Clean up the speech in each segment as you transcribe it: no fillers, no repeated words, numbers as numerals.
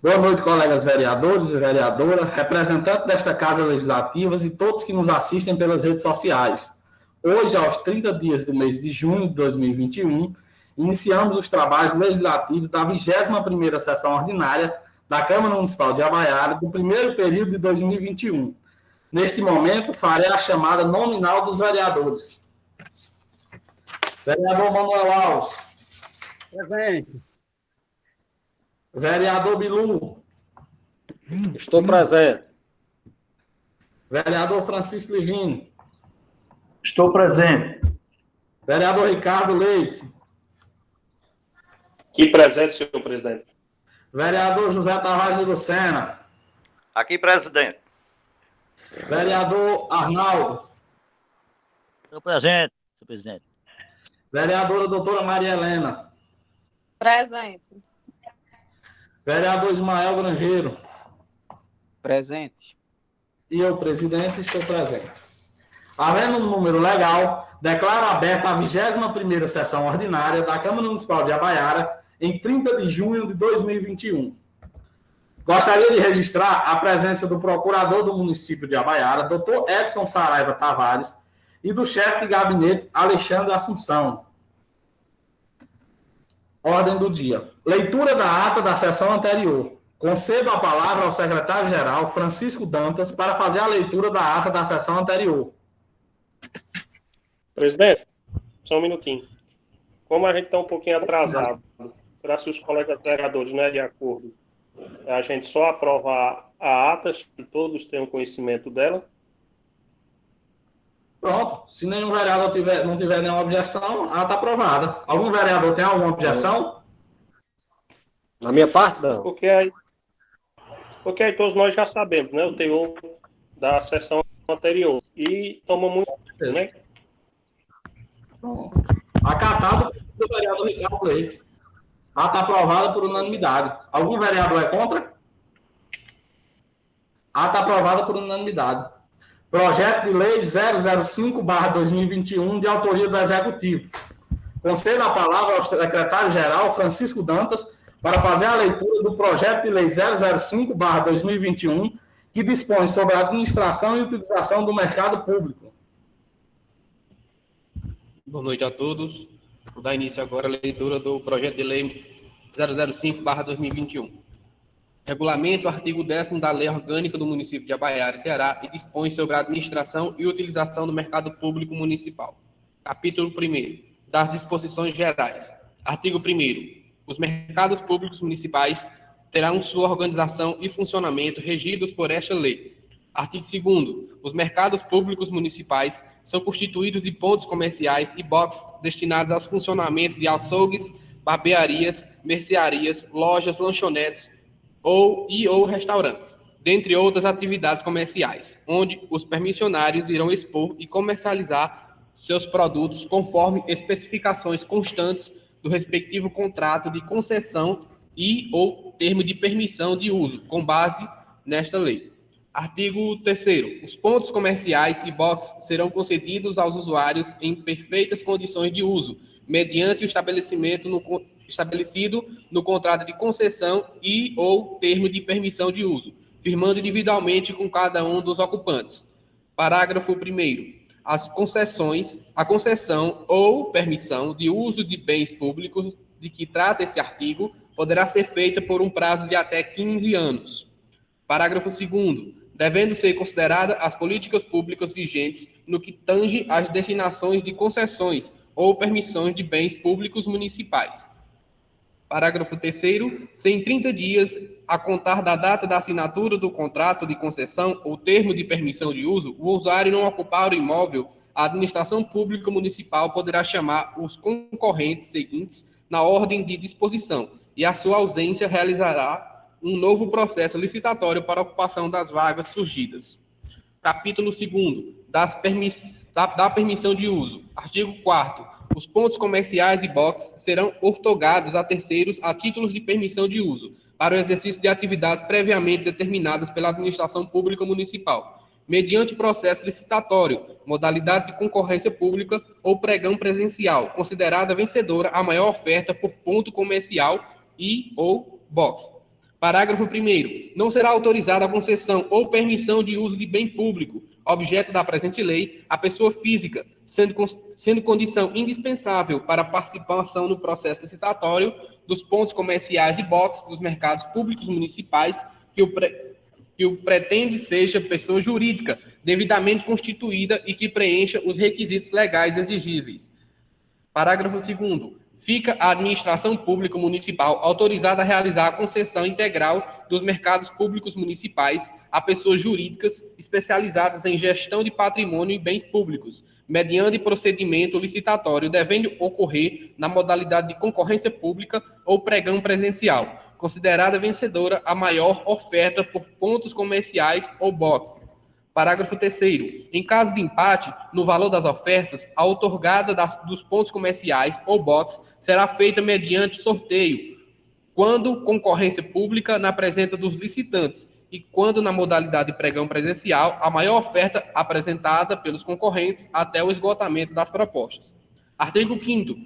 Boa noite, colegas vereadores e vereadoras, representantes desta Casa Legislativa e todos que nos assistem pelas redes sociais. Hoje, aos 30 dias do mês de junho de 2021, iniciamos os trabalhos legislativos da 21ª Sessão Ordinária da Câmara Municipal de Iabaiara do primeiro período de 2021. Neste momento, farei a chamada nominal dos vereadores. Vereador Manuel Alves. Presente. Vereador Bilu. Estou presente. Vereador Francisco Livino. Estou presente. Vereador Ricardo Leite. Aqui presente, senhor presidente. Vereador José Tavares de Lucena. Aqui, presidente. Vereador Arnaldo. Estou presente, senhor presidente. Vereadora doutora Maria Helena. Presente. Vereador Ismael Grangeiro. Presente. E eu, presidente, estou presente. Havendo um número legal, declaro aberta a 21ª Sessão Ordinária da Câmara Municipal de Iabaiara em 30 de junho de 2021. Gostaria de registrar a presença do procurador do município de Iabaiara, doutor Edson Saraiva Tavares, e do chefe de gabinete, Alexandre Assunção. Ordem do dia. Leitura da ata da sessão anterior. Concedo a palavra ao secretário-geral, Francisco Dantas, para fazer a leitura da ata da sessão anterior. Presidente, só um minutinho. Como a gente está um pouquinho atrasado, será se os colegas vereadores, né, de acordo, a gente só aprovar a ata, que todos tenham conhecimento dela? Pronto. Se nenhum vereador não tiver nenhuma objeção, a ata aprovada. Algum vereador tem alguma objeção? Na minha parte, não. Porque aí todos nós já sabemos, né, o teor da sessão anterior. E toma muito tempo, né? Acatado pelo vereador Ricardo Leite. Ata aprovada por unanimidade. Algum vereador é contra? Ata aprovada por unanimidade. Projeto de Lei 005/2021, de autoria do Executivo. Concedo a palavra ao secretário-geral, Francisco Dantas, para fazer a leitura do projeto de Lei 005/2021, que dispõe sobre a administração e utilização do mercado público. Boa noite a todos. Vou dar início agora à leitura do projeto de lei 005/2021. Regulamento o artigo 10º da Lei Orgânica do Município de Iabaiara, Ceará, e dispõe sobre a administração e utilização do mercado público municipal. Capítulo 1º. Das disposições gerais. Artigo 1º. Os mercados públicos municipais terão sua organização e funcionamento regidos por esta lei. Artigo 2º. Os mercados públicos municipais são constituídos de pontos comerciais e boxes destinados ao funcionamento de açougues, barbearias, mercearias, lojas, lanchonetes ou restaurantes, dentre outras atividades comerciais, onde os permissionários irão expor e comercializar seus produtos conforme especificações constantes do respectivo contrato de concessão e ou termo de permissão de uso, com base nesta lei. Artigo 3º. Os pontos comerciais e boxes serão concedidos aos usuários em perfeitas condições de uso, mediante o estabelecido no contrato de concessão e ou termo de permissão de uso, firmando individualmente com cada um dos ocupantes. Parágrafo 1º. A concessão ou permissão de uso de bens públicos de que trata esse artigo poderá ser feita por um prazo de até 15 anos. Parágrafo 2º. Devendo ser consideradas as políticas públicas vigentes no que tange às destinações de concessões ou permissões de bens públicos municipais. Parágrafo 3º. Se em 30 dias, a contar da data da assinatura do contrato de concessão ou termo de permissão de uso, o usuário não ocupar o imóvel, a administração pública municipal poderá chamar os concorrentes seguintes na ordem de disposição e, a sua ausência, realizará um novo processo licitatório para a ocupação das vagas surgidas. Capítulo 2º. Da permissão de uso. Artigo 4º. Os pontos comerciais e boxes serão outorgados a terceiros a títulos de permissão de uso, para o exercício de atividades previamente determinadas pela administração pública municipal, mediante processo licitatório, modalidade de concorrência pública ou pregão presencial, considerada vencedora a maior oferta por ponto comercial e ou box. Parágrafo 1º. Não será autorizada a concessão ou permissão de uso de bem público, objeto da presente lei, à pessoa física, sendo condição indispensável para a participação no processo licitatório dos pontos comerciais e boxes dos mercados públicos municipais que o pretende seja pessoa jurídica, devidamente constituída e que preencha os requisitos legais exigíveis. Parágrafo 2º. Fica a administração pública municipal autorizada a realizar a concessão integral dos mercados públicos municipais a pessoas jurídicas especializadas em gestão de patrimônio e bens públicos, mediante procedimento licitatório, devendo ocorrer na modalidade de concorrência pública ou pregão presencial, considerada vencedora a maior oferta por pontos comerciais ou boxes. Parágrafo 3º. Em caso de empate no valor das ofertas, a outorgada dos pontos comerciais ou boxes será feita mediante sorteio, quando concorrência pública na presença dos licitantes e quando na modalidade de pregão presencial, a maior oferta apresentada pelos concorrentes até o esgotamento das propostas. Artigo 5º.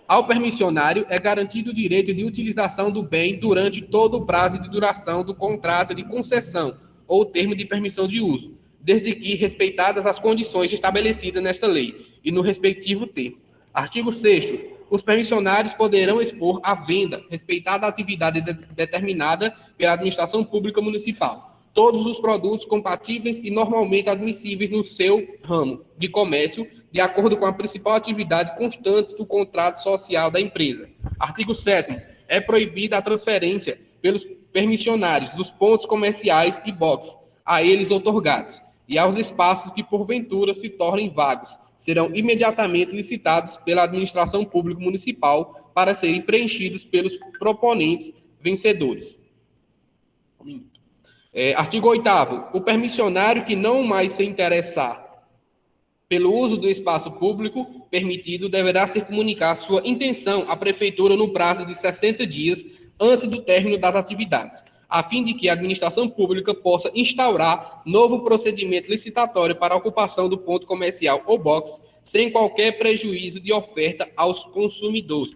Ao permissionário é garantido o direito de utilização do bem durante todo o prazo de duração do contrato de concessão ou termo de permissão de uso, desde que respeitadas as condições estabelecidas nesta lei e no respectivo termo. Artigo 6º. Os permissionários poderão expor à venda, respeitada a atividade determinada pela administração pública municipal, todos os produtos compatíveis e normalmente admissíveis no seu ramo de comércio, de acordo com a principal atividade constante do contrato social da empresa. Artigo 7º. É proibida a transferência pelos permissionários dos pontos comerciais e boxes a eles outorgados e aos espaços que porventura se tornem vagos, serão imediatamente licitados pela administração pública municipal para serem preenchidos pelos proponentes vencedores. Artigo 8º. O permissionário que não mais se interessar pelo uso do espaço público permitido deverá se comunicar sua intenção à prefeitura no prazo de 60 dias antes do término das atividades, a fim de que a administração pública possa instaurar novo procedimento licitatório para a ocupação do ponto comercial ou box, sem qualquer prejuízo de oferta aos consumidores.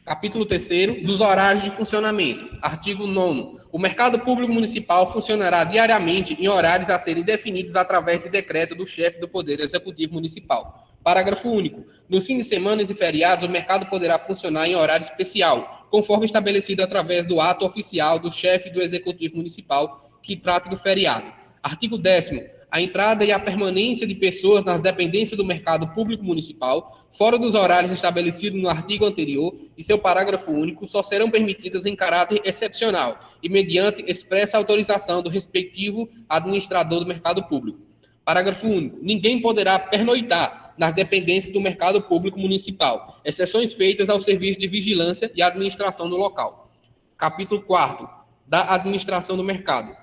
Capítulo 3º, dos horários de funcionamento. Artigo 9º. O mercado público municipal funcionará diariamente em horários a serem definidos através de decreto do chefe do Poder Executivo Municipal. Parágrafo único. Nos fins de semana e feriados, o mercado poderá funcionar em horário especial, conforme estabelecido através do ato oficial do chefe do Executivo Municipal que trata do feriado. Artigo 10º. A entrada e a permanência de pessoas nas dependências do mercado público municipal, fora dos horários estabelecidos no artigo anterior e seu parágrafo único, só serão permitidas em caráter excepcional e mediante expressa autorização do respectivo administrador do mercado público. Parágrafo único. Ninguém poderá pernoitar nas dependências do mercado público municipal, exceções feitas ao serviço de vigilância e administração do local. Capítulo 4º. Da administração do mercado.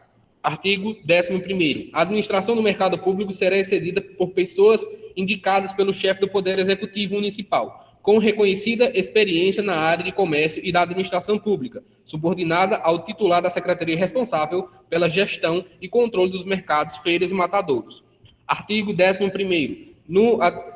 Artigo 11º. A administração do mercado público será excedida por pessoas indicadas pelo chefe do Poder Executivo Municipal, com reconhecida experiência na área de comércio e da administração pública, subordinada ao titular da secretaria responsável pela gestão e controle dos mercados, feiras e matadouros. Artigo 11º.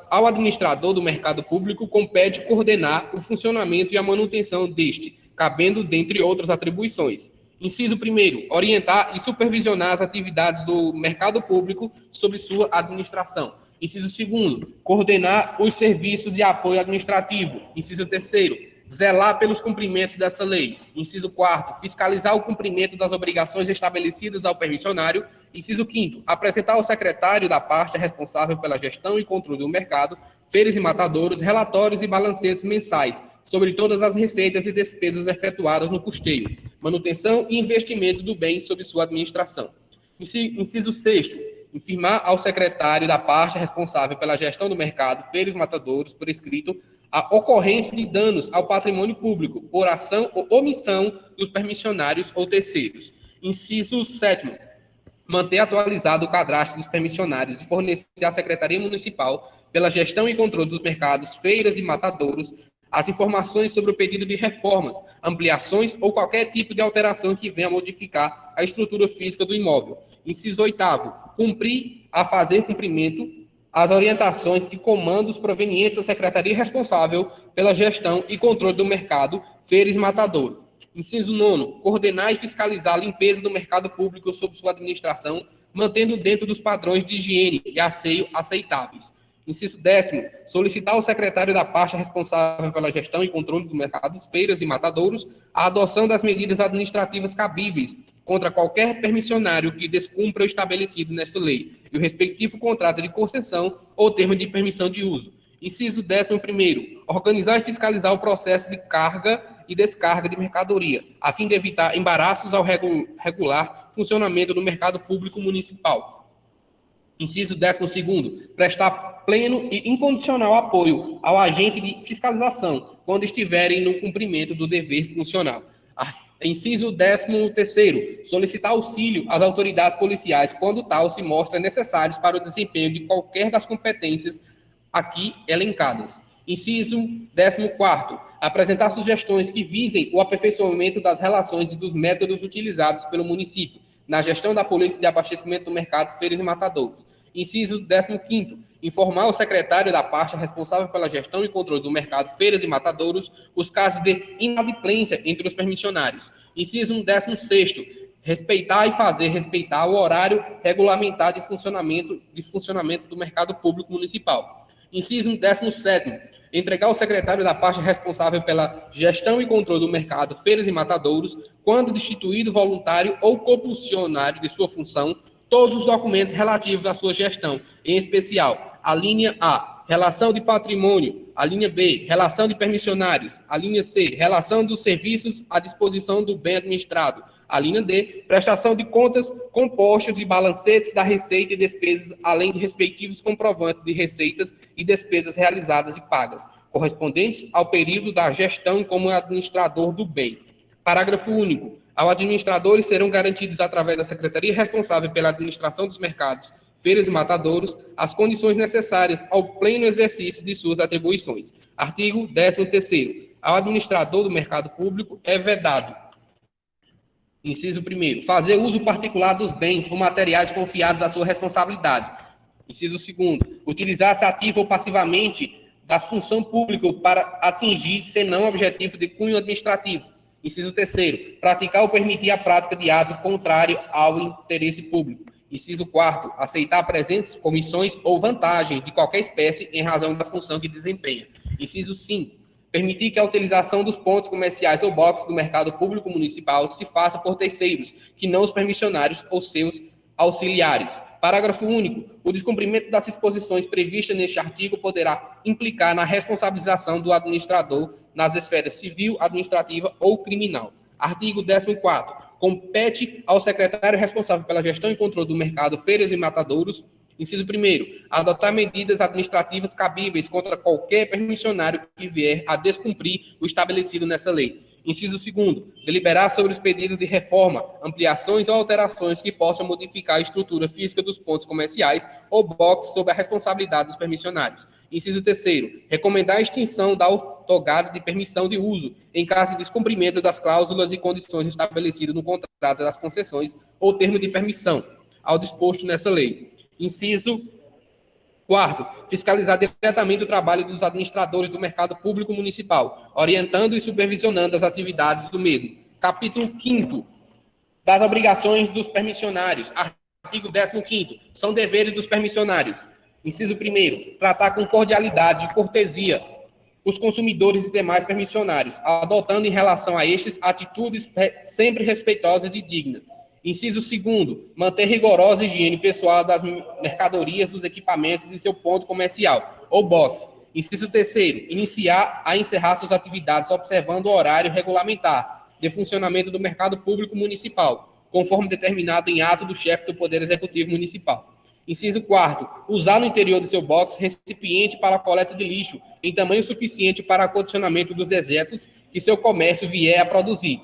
Ao administrador do mercado público compete coordenar o funcionamento e a manutenção deste, cabendo, dentre outras atribuições: inciso 1º, orientar e supervisionar as atividades do mercado público sob sua administração. Inciso 2º, coordenar os serviços de apoio administrativo. Inciso 3º, zelar pelos cumprimentos dessa lei. Inciso 4º, fiscalizar o cumprimento das obrigações estabelecidas ao permissionário. Inciso 5º, apresentar ao secretário da parte responsável pela gestão e controle do mercado, feiras e matadouros, relatórios e balancetes mensais sobre todas as receitas e despesas efetuadas no custeio, manutenção e investimento do bem sob sua administração. Inciso 6º, informar ao secretário da parte responsável pela gestão do mercado, feiras e matadouros, por escrito, a ocorrência de danos ao patrimônio público por ação ou omissão dos permissionários ou terceiros. Inciso 7º, manter atualizado o cadastro dos permissionários e fornecer à Secretaria Municipal pela gestão e controle dos mercados, feiras e matadouros as informações sobre o pedido de reformas, ampliações ou qualquer tipo de alteração que venha a modificar a estrutura física do imóvel. Inciso 8º, cumprir a fazer cumprimento às orientações e comandos provenientes da Secretaria responsável pela gestão e controle do mercado, feiras e matadouro. Inciso 9, coordenar e fiscalizar a limpeza do mercado público sob sua administração, mantendo dentro dos padrões de higiene e asseio aceitáveis. Inciso 10º, solicitar ao secretário da pasta responsável pela gestão e controle dos mercados, feiras e matadouros a adoção das medidas administrativas cabíveis contra qualquer permissionário que descumpra o estabelecido nesta lei e o respectivo contrato de concessão ou termo de permissão de uso. Inciso 11º, organizar e fiscalizar o processo de carga e descarga de mercadoria, a fim de evitar embaraços ao regular funcionamento do mercado público municipal. Inciso 12º, prestar pleno e incondicional apoio ao agente de fiscalização quando estiverem no cumprimento do dever funcional. Inciso 13º, solicitar auxílio às autoridades policiais quando tal se mostra necessário para o desempenho de qualquer das competências aqui elencadas. Inciso 14º, apresentar sugestões que visem o aperfeiçoamento das relações e dos métodos utilizados pelo município na gestão da política de abastecimento do mercado, feiras e matadouros. Inciso 15º, informar o secretário da pasta responsável pela gestão e controle do mercado, feiras e matadouros, os casos de inadimplência entre os permissionários. Inciso 16º, respeitar e fazer respeitar o horário regulamentar de funcionamento do mercado público municipal. Inciso 17º, entregar ao secretário da pasta responsável pela gestão e controle do mercado, feiras e matadouros, quando destituído voluntário ou compulsionário de sua função, todos os documentos relativos à sua gestão, em especial a linha A, relação de patrimônio, a linha B, relação de permissionários, a linha C, relação dos serviços à disposição do bem administrado, a linha D, prestação de contas, compostos e balancetes da receita e despesas, além de respectivos comprovantes de receitas e despesas realizadas e pagas, correspondentes ao período da gestão como administrador do bem. Parágrafo único. Ao administrador serão garantidos, através da secretaria responsável pela administração dos mercados, feiras e matadouros, as condições necessárias ao pleno exercício de suas atribuições. Artigo 13º. Ao administrador do mercado público é vedado: inciso 1º, fazer uso particular dos bens ou materiais confiados à sua responsabilidade. Inciso 2º, utilizar-se ativa ou passivamente da função pública para atingir senão objetivo de cunho administrativo. Inciso 3º, praticar ou permitir a prática de ato contrário ao interesse público. Inciso 4º, aceitar presentes, comissões ou vantagens de qualquer espécie em razão da função que desempenha. Inciso 5º, permitir que a utilização dos pontos comerciais ou boxes do mercado público municipal se faça por terceiros, que não os permissionários ou seus auxiliares. Parágrafo único. O descumprimento das disposições previstas neste artigo poderá implicar na responsabilização do administrador nas esferas civil, administrativa ou criminal. Artigo 14º. Compete ao secretário responsável pela gestão e controle do mercado, feiras e matadouros, inciso 1º, adotar medidas administrativas cabíveis contra qualquer permissionário que vier a descumprir o estabelecido nessa lei. Inciso 2º, deliberar sobre os pedidos de reforma, ampliações ou alterações que possam modificar a estrutura física dos pontos comerciais ou boxes sob a responsabilidade dos permissionários. Inciso 3º, recomendar a extinção da outorgada de permissão de uso, em caso de descumprimento das cláusulas e condições estabelecidas no contrato das concessões ou termo de permissão, ao disposto nessa lei. Inciso 4º, fiscalizar diretamente o trabalho dos administradores do mercado público municipal, orientando e supervisionando as atividades do mesmo. Capítulo 5º, das obrigações dos permissionários. Artigo 15º, são deveres dos permissionários. Inciso 1º, tratar com cordialidade e cortesia os consumidores e demais permissionários, adotando em relação a estes atitudes sempre respeitosas e dignas. Inciso 2º, manter rigorosa higiene pessoal das mercadorias, dos equipamentos de seu ponto comercial ou box. Inciso 3º, iniciar a encerrar suas atividades observando o horário regulamentar de funcionamento do mercado público municipal, conforme determinado em ato do chefe do Poder Executivo Municipal. Inciso 4º, usar no interior de seu box recipiente para a coleta de lixo em tamanho suficiente para acondicionamento dos dejetos que seu comércio vier a produzir,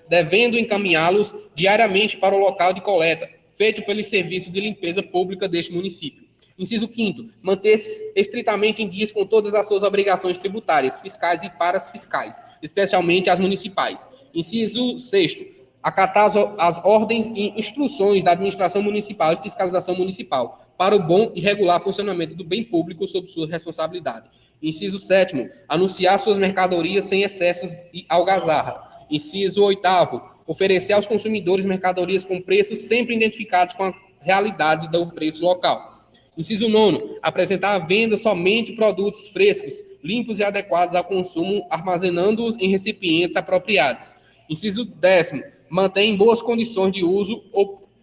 devendo encaminhá-los diariamente para o local de coleta, feito pelo serviço de limpeza pública deste município. Inciso 5º, manter-se estritamente em dias com todas as suas obrigações tributárias, fiscais e parafiscais, especialmente as municipais. Inciso 6º, acatar as ordens e instruções da administração municipal e fiscalização municipal para o bom e regular funcionamento do bem público sob sua responsabilidade. Inciso 7º, anunciar suas mercadorias sem excessos e algazarra. Inciso 8º, oferecer aos consumidores mercadorias com preços sempre identificados com a realidade do preço local. Inciso 9º, apresentar à venda somente produtos frescos, limpos e adequados ao consumo, armazenando-os em recipientes apropriados. Inciso 10º, manter em boas condições de uso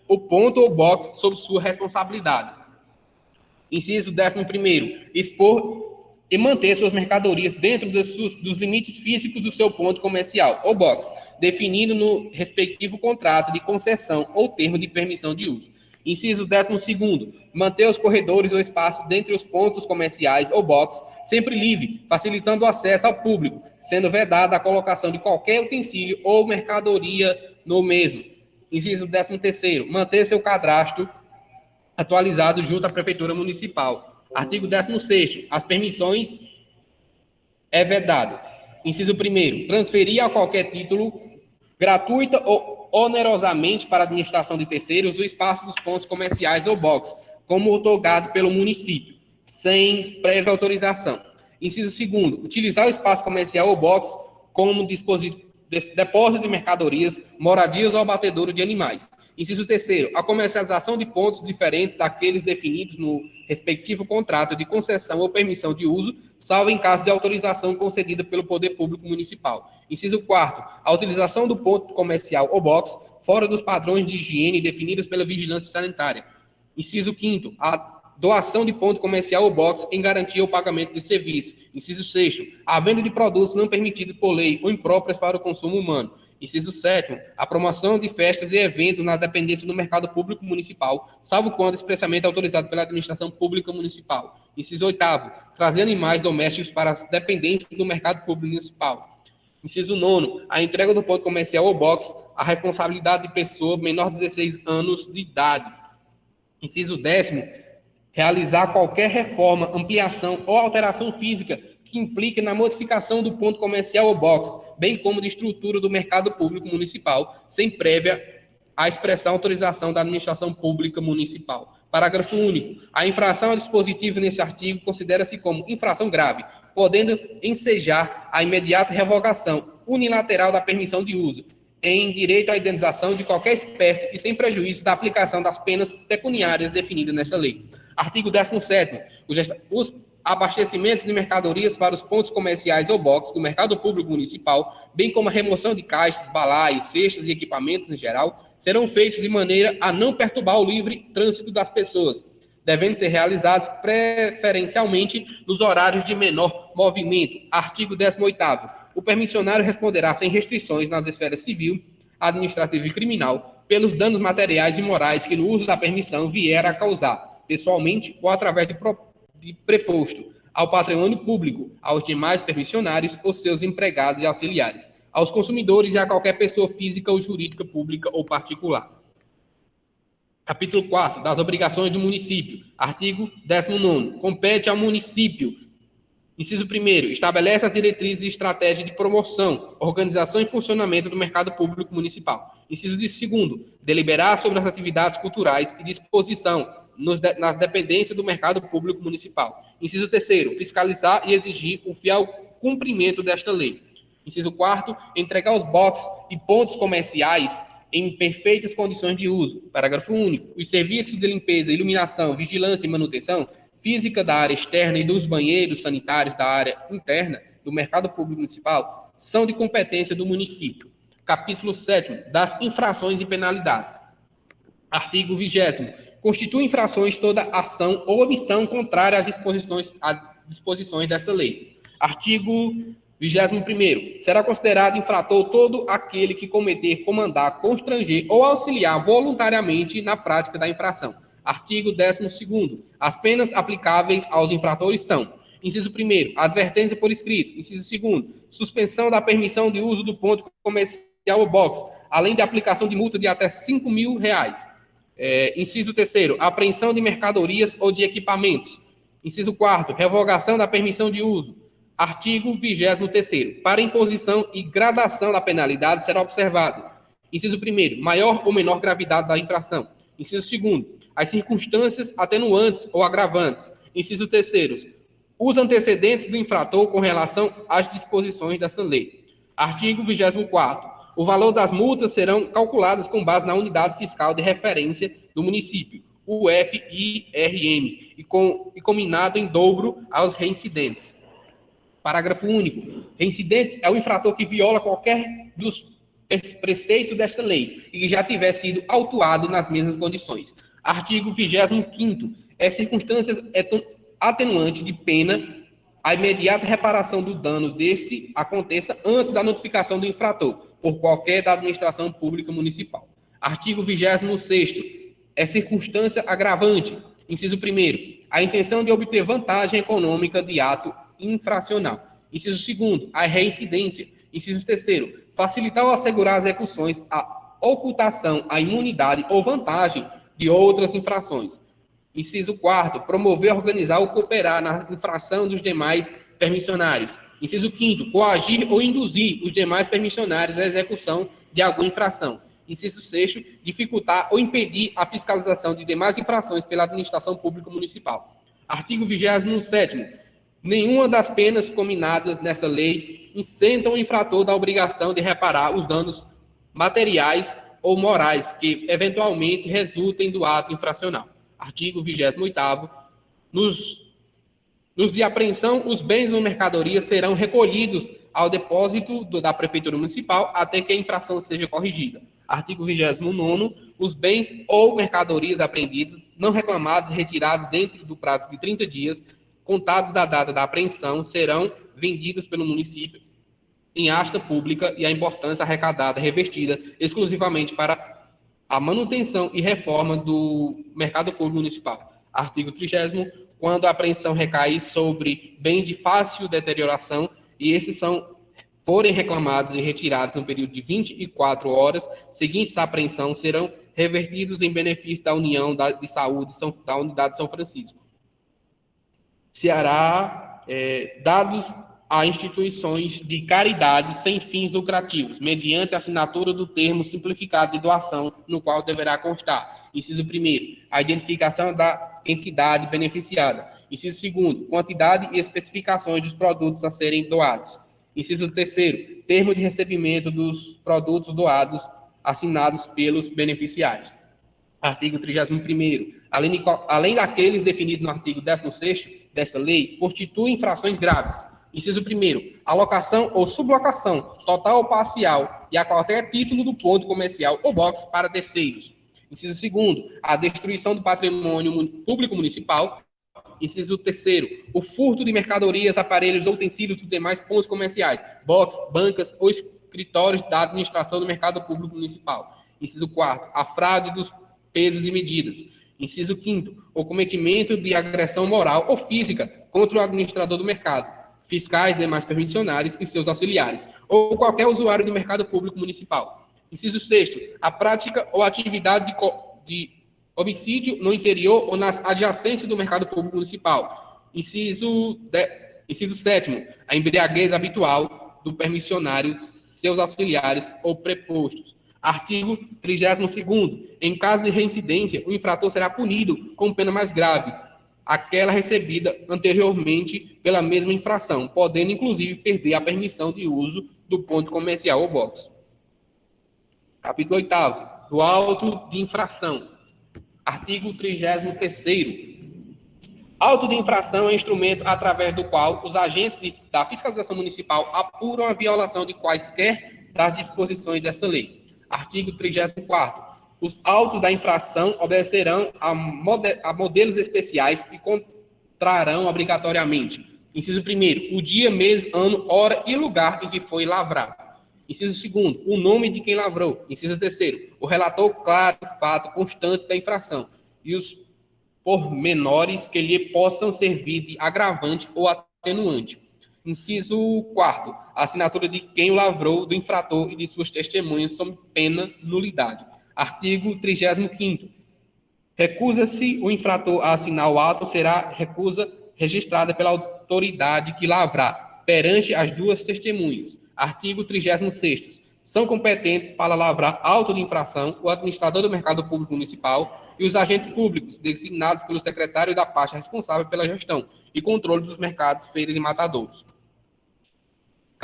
o ponto ou box sob sua responsabilidade. Inciso 11º, expor e manter suas mercadorias dentro dos limites físicos do seu ponto comercial ou box, definido no respectivo contrato de concessão ou termo de permissão de uso. Inciso 12º, manter os corredores ou espaços dentre os pontos comerciais ou box sempre livre, facilitando o acesso ao público, sendo vedada a colocação de qualquer utensílio ou mercadoria no mesmo. Inciso 13º, manter seu cadastro atualizado junto à Prefeitura Municipal. Artigo 16º, as permissões é vedado. Inciso 1º, transferir a qualquer título, gratuita ou onerosamente para a administração de terceiros, o espaço dos pontos comerciais ou box, como otorgado pelo município, sem prévia autorização. Inciso 2º, utilizar o espaço comercial ou box como depósito de mercadorias, moradias ou abatedouro de animais. Inciso 3º, a comercialização de pontos diferentes daqueles definidos no respectivo contrato de concessão ou permissão de uso, salvo em caso de autorização concedida pelo Poder Público Municipal. Inciso 4º, a utilização do ponto comercial ou box fora dos padrões de higiene definidos pela Vigilância Sanitária. Inciso 5º, a doação de ponto comercial ou box em garantia ou pagamento de serviço. Inciso 6º, a venda de produtos não permitidos por lei ou impróprios para o consumo humano. Inciso 7º, a promoção de festas e eventos na dependência do mercado público municipal, salvo quando expressamente autorizado pela administração pública municipal. Inciso 8º, trazer animais domésticos para as dependências do mercado público municipal. Inciso 9º, a entrega do ponto comercial ou box à responsabilidade de pessoa menor de 16 anos de idade. Inciso 10º, realizar qualquer reforma, ampliação ou alteração física que implique na modificação do ponto comercial ou box, bem como de estrutura do mercado público municipal, sem prévia a expressão autorização da administração pública municipal. Parágrafo único. A infração ao dispositivo nesse artigo considera-se como infração grave, podendo ensejar a imediata revogação unilateral da permissão de uso, em direito à indenização de qualquer espécie e sem prejuízo da aplicação das penas pecuniárias definidas nessa lei. Artigo 17º. Os abastecimentos de mercadorias para os pontos comerciais ou box do mercado público municipal, bem como a remoção de caixas, balaios, cestas e equipamentos em geral, serão feitos de maneira a não perturbar o livre trânsito das pessoas, devendo ser realizados preferencialmente nos horários de menor movimento. Artigo 18º. O permissionário responderá sem restrições nas esferas civil, administrativa e criminal pelos danos materiais e morais que no uso da permissão vier a causar, pessoalmente ou através de preposto, ao patrimônio público, aos demais permissionários ou seus empregados e auxiliares, aos consumidores e a qualquer pessoa física ou jurídica pública ou particular. Capítulo 4. Das obrigações do município. Artigo 19º. Compete ao município. Inciso 1º. Estabelece as diretrizes e estratégias de promoção, organização e funcionamento do mercado público municipal. Inciso 2º. Deliberar sobre as atividades culturais e disposição nas dependências do mercado público municipal. Inciso 3º, fiscalizar e exigir o fiel cumprimento desta lei. Inciso 4º, entregar os boxes e pontos comerciais em perfeitas condições de uso. Parágrafo único. Os serviços de limpeza, iluminação, vigilância e manutenção física da área externa e dos banheiros sanitários da área interna do mercado público municipal são de competência do município. Capítulo 7º, das infrações e penalidades. Artigo 20º. Constitui infrações toda ação ou omissão contrária às disposições dessa lei. Artigo 21º. Será considerado infrator todo aquele que cometer, comandar, constranger ou auxiliar voluntariamente na prática da infração. Artigo 12º. As penas aplicáveis aos infratores são: inciso 1º, advertência por escrito. Inciso 2º, suspensão da permissão de uso do ponto comercial ou box, além de aplicação de multa de até R$5.000. Inciso 3º, apreensão de mercadorias ou de equipamentos. Inciso 4º, revogação da permissão de uso. Artigo 23º, para imposição e gradação da penalidade será observado: inciso 1º, maior ou menor gravidade da infração. Inciso 2º, as circunstâncias atenuantes ou agravantes. Inciso 3º, os antecedentes do infrator com relação às disposições dessa lei. Artigo 24º, O valor das multas serão calculadas com base na unidade fiscal de referência do município, o FIRM, e combinado em dobro aos reincidentes. Parágrafo único. Reincidente é o infrator que viola qualquer dos preceitos desta lei e que já tiver sido autuado nas mesmas condições. Artigo 25º. É circunstâncias atenuantes de pena a imediata reparação do dano deste aconteça antes da notificação do infrator, por qualquer da administração pública municipal. Artigo 26º. É circunstância agravante. Inciso 1º. A intenção de obter vantagem econômica de ato infracional. Inciso 2º. A reincidência. Inciso 3º. Facilitar ou assegurar as execuções, a ocultação, a imunidade ou vantagem de outras infrações. Inciso 4º, promover, organizar ou cooperar na infração dos demais permissionários. Inciso 5º, coagir ou induzir os demais permissionários à execução de alguma infração. Inciso 6º, dificultar ou impedir a fiscalização de demais infrações pela administração pública municipal. Artigo 27º, nenhuma das penas combinadas nessa lei isentam o infrator da obrigação de reparar os danos materiais ou morais que, eventualmente, resultem do ato infracional. Artigo 28º. Nos de apreensão, os bens ou mercadorias serão recolhidos ao depósito da Prefeitura Municipal até que a infração seja corrigida. Artigo 29º. Os bens ou mercadorias apreendidos, não reclamados e retirados dentro do prazo de 30 dias, contados da data da apreensão, serão vendidos pelo município em asta pública e a importância arrecadada revestida exclusivamente para a manutenção e reforma do mercado público municipal. Artigo 30º, quando a apreensão recai sobre bem de fácil deterioração e esses forem reclamados e retirados no período de 24 horas seguintes à apreensão, serão revertidos em benefício da União de Saúde da Unidade de São Francisco. Ceará, dados a instituições de caridade sem fins lucrativos, mediante a assinatura do termo simplificado de doação, no qual deverá constar: inciso 1º, a identificação da entidade beneficiada; inciso 2º, quantidade e especificações dos produtos a serem doados; inciso 3º, termo de recebimento dos produtos doados assinados pelos beneficiários. Artigo 31º, além daqueles definidos no artigo 16º desta lei, constituem infrações graves. Inciso 1º, alocação ou sublocação, total ou parcial, e a qualquer título do ponto comercial ou box para terceiros. Inciso 2º, a destruição do patrimônio público municipal. Inciso 3º, o furto de mercadorias, aparelhos ou utensílios dos demais pontos comerciais, box, bancas ou escritórios da administração do mercado público municipal. Inciso 4º, a fraude dos pesos e medidas. Inciso 5º, o cometimento de agressão moral ou física contra o administrador do mercado, fiscais, demais permissionários e seus auxiliares, ou qualquer usuário do mercado público municipal. Inciso 6º, a prática ou atividade de homicídio no interior ou nas adjacências do mercado público municipal. Inciso 7º, a embriaguez habitual do permissionário, seus auxiliares ou prepostos. Artigo 32º, em caso de reincidência, o infrator será punido com pena mais grave, aquela recebida anteriormente pela mesma infração, podendo, inclusive, perder a permissão de uso do ponto comercial ou box. Capítulo 8º, do auto de infração. Artigo 33º. Auto de infração é instrumento através do qual os agentes da fiscalização municipal apuram a violação de quaisquer das disposições dessa lei. Artigo 34º. Os autos da infração obedecerão a modelos especiais e contrarão obrigatoriamente: inciso 1º, o dia, mês, ano, hora e lugar em que foi lavrado; inciso 2º, o nome de quem lavrou; inciso 3º, o relator claro do fato constante da infração e os pormenores que lhe possam servir de agravante ou atenuante; inciso 4º, a assinatura de quem o lavrou, do infrator e de suas testemunhas, sob pena nulidade. Artigo 35º. Recusa-se o infrator a assinar o auto, será recusa registrada pela autoridade que lavrar, perante as duas testemunhas. Artigo 36º. São competentes para lavrar auto de infração o administrador do mercado público municipal e os agentes públicos designados pelo secretário da pasta responsável pela gestão e controle dos mercados, feiras e matadouros.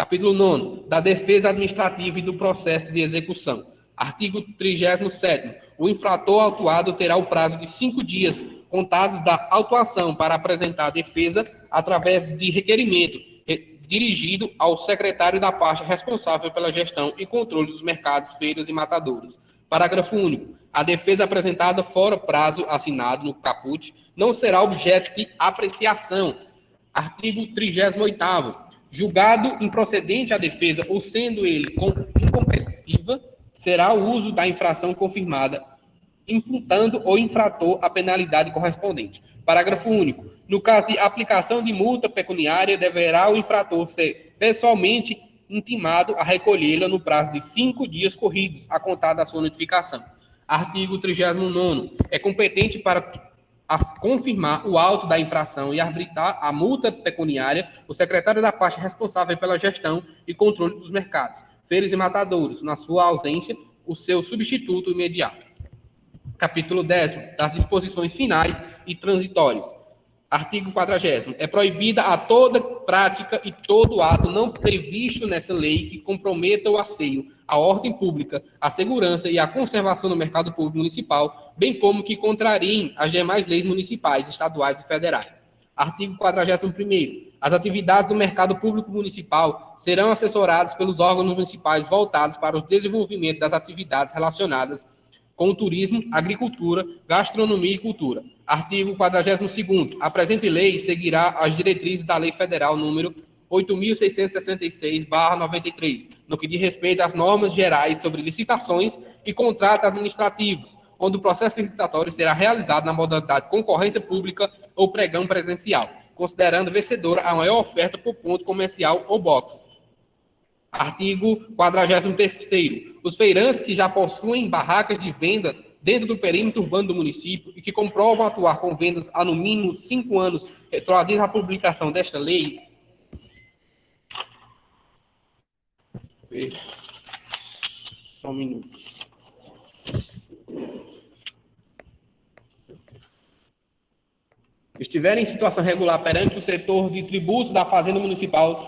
Capítulo 9. Da defesa administrativa e do processo de execução. Artigo 37º. O infrator autuado terá o prazo de 5 dias contados da autuação para apresentar a defesa através de requerimento dirigido ao secretário da parte responsável pela gestão e controle dos mercados, feiras e matadouros. Parágrafo único. A defesa apresentada fora prazo assinado no caput não será objeto de apreciação. Artigo 38º. Julgado improcedente a defesa ou sendo ele incompetitiva, será o uso da infração confirmada, imputando ao infrator a penalidade correspondente. Parágrafo único. No caso de aplicação de multa pecuniária, deverá o infrator ser pessoalmente intimado a recolhê-la no prazo de 5 dias corridos, a contar da sua notificação. Artigo 39º. É competente para confirmar o auto da infração e arbitrar a multa pecuniária o secretário da parte responsável pela gestão e controle dos mercados, feiras e matadouros, na sua ausência, o seu substituto imediato. Capítulo 10º. Das disposições finais e transitórias. Artigo 40º. É proibida a toda prática e todo ato não previsto nessa lei que comprometa o asseio à ordem pública, à segurança e à conservação do mercado público municipal, bem como que contrariem as demais leis municipais, estaduais e federais. Artigo 41º. As atividades do mercado público municipal serão assessoradas pelos órgãos municipais voltados para o desenvolvimento das atividades relacionadas com o turismo, agricultura, gastronomia e cultura. Artigo 42º. A presente lei seguirá as diretrizes da Lei Federal número 8.666/93, no que diz respeito às normas gerais sobre licitações e contratos administrativos, onde o processo licitatório será realizado na modalidade concorrência pública ou pregão presencial, considerando vencedora a maior oferta por ponto comercial ou box. Artigo 43º. Os feirantes que já possuem barracas de venda dentro do perímetro urbano do município e que comprovam atuar com vendas há no mínimo 5 anos retroativos à publicação desta lei, só um minuto. Estiverem em situação regular perante o setor de tributos da Fazenda Municipal,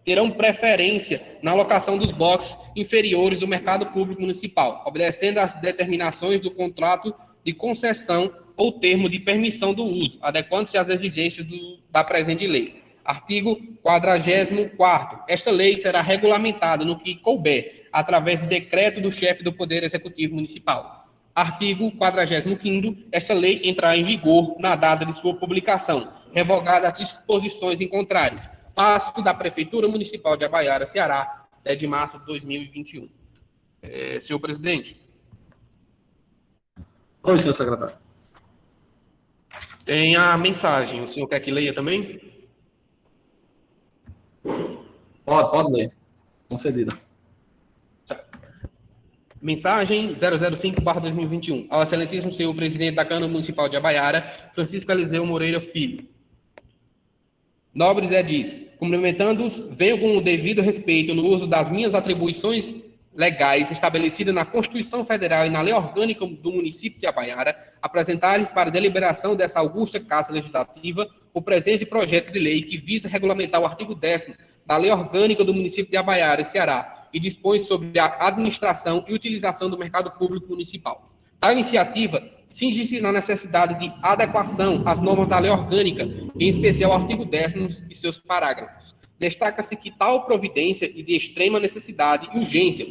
terão preferência na alocação dos boxes inferiores do mercado público municipal, obedecendo às determinações do contrato de concessão ou termo de permissão do uso, adequando-se às exigências da presente lei. Artigo 44º. Esta lei será regulamentada no que couber, através de decreto do chefe do Poder Executivo Municipal. Artigo 45º. Esta lei entrará em vigor na data de sua publicação, revogada as disposições em contrário. Passo da Prefeitura Municipal de Abaiara, Ceará, 10 de março de 2021. Senhor presidente. Oi, senhor secretário. Tem a mensagem. O senhor quer que leia também? Pode ler. Concedida. Mensagem 005/2021. Ao excelentíssimo senhor presidente da Câmara Municipal de Abaiara, Francisco Eliseu Moreira Filho. Nobres edis, cumprimentando-os, venho com o devido respeito no uso das minhas atribuições legais estabelecidas na Constituição Federal e na Lei Orgânica do município de Abaiara, apresentar-lhes para deliberação dessa augusta Casa Legislativa o presente projeto de lei que visa regulamentar o artigo 10º da Lei Orgânica do município de Abaiara, Ceará, e dispõe sobre a administração e utilização do mercado público municipal. A iniciativa cinge-se na necessidade de adequação às normas da lei orgânica, em especial ao artigo 10º e seus parágrafos. Destaca-se que tal providência é de extrema necessidade e urgência,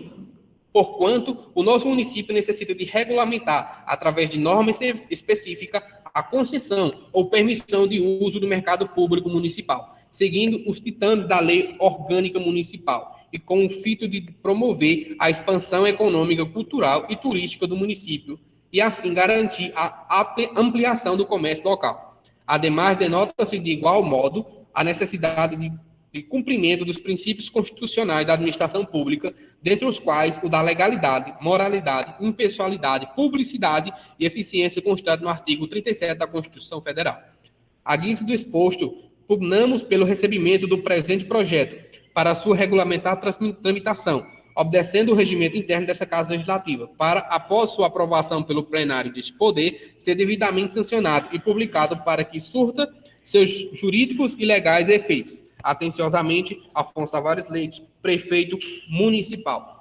porquanto o nosso município necessita de regulamentar, através de norma específica, a concessão ou permissão de uso do mercado público municipal, seguindo os ditames da lei orgânica municipal, e com o fito de promover a expansão econômica, cultural e turística do município, e assim garantir a ampliação do comércio local. Ademais, denota-se de igual modo a necessidade de cumprimento dos princípios constitucionais da administração pública, dentre os quais o da legalidade, moralidade, impessoalidade, publicidade e eficiência constado no artigo 37 da Constituição Federal. À guisa do exposto, pugnamos pelo recebimento do presente projeto, para sua regulamentar tramitação, obedecendo o regimento interno dessa Casa Legislativa, para, após sua aprovação pelo plenário deste poder, ser devidamente sancionado e publicado para que surta seus jurídicos e legais efeitos. Atenciosamente, Afonso Tavares Leite, prefeito municipal.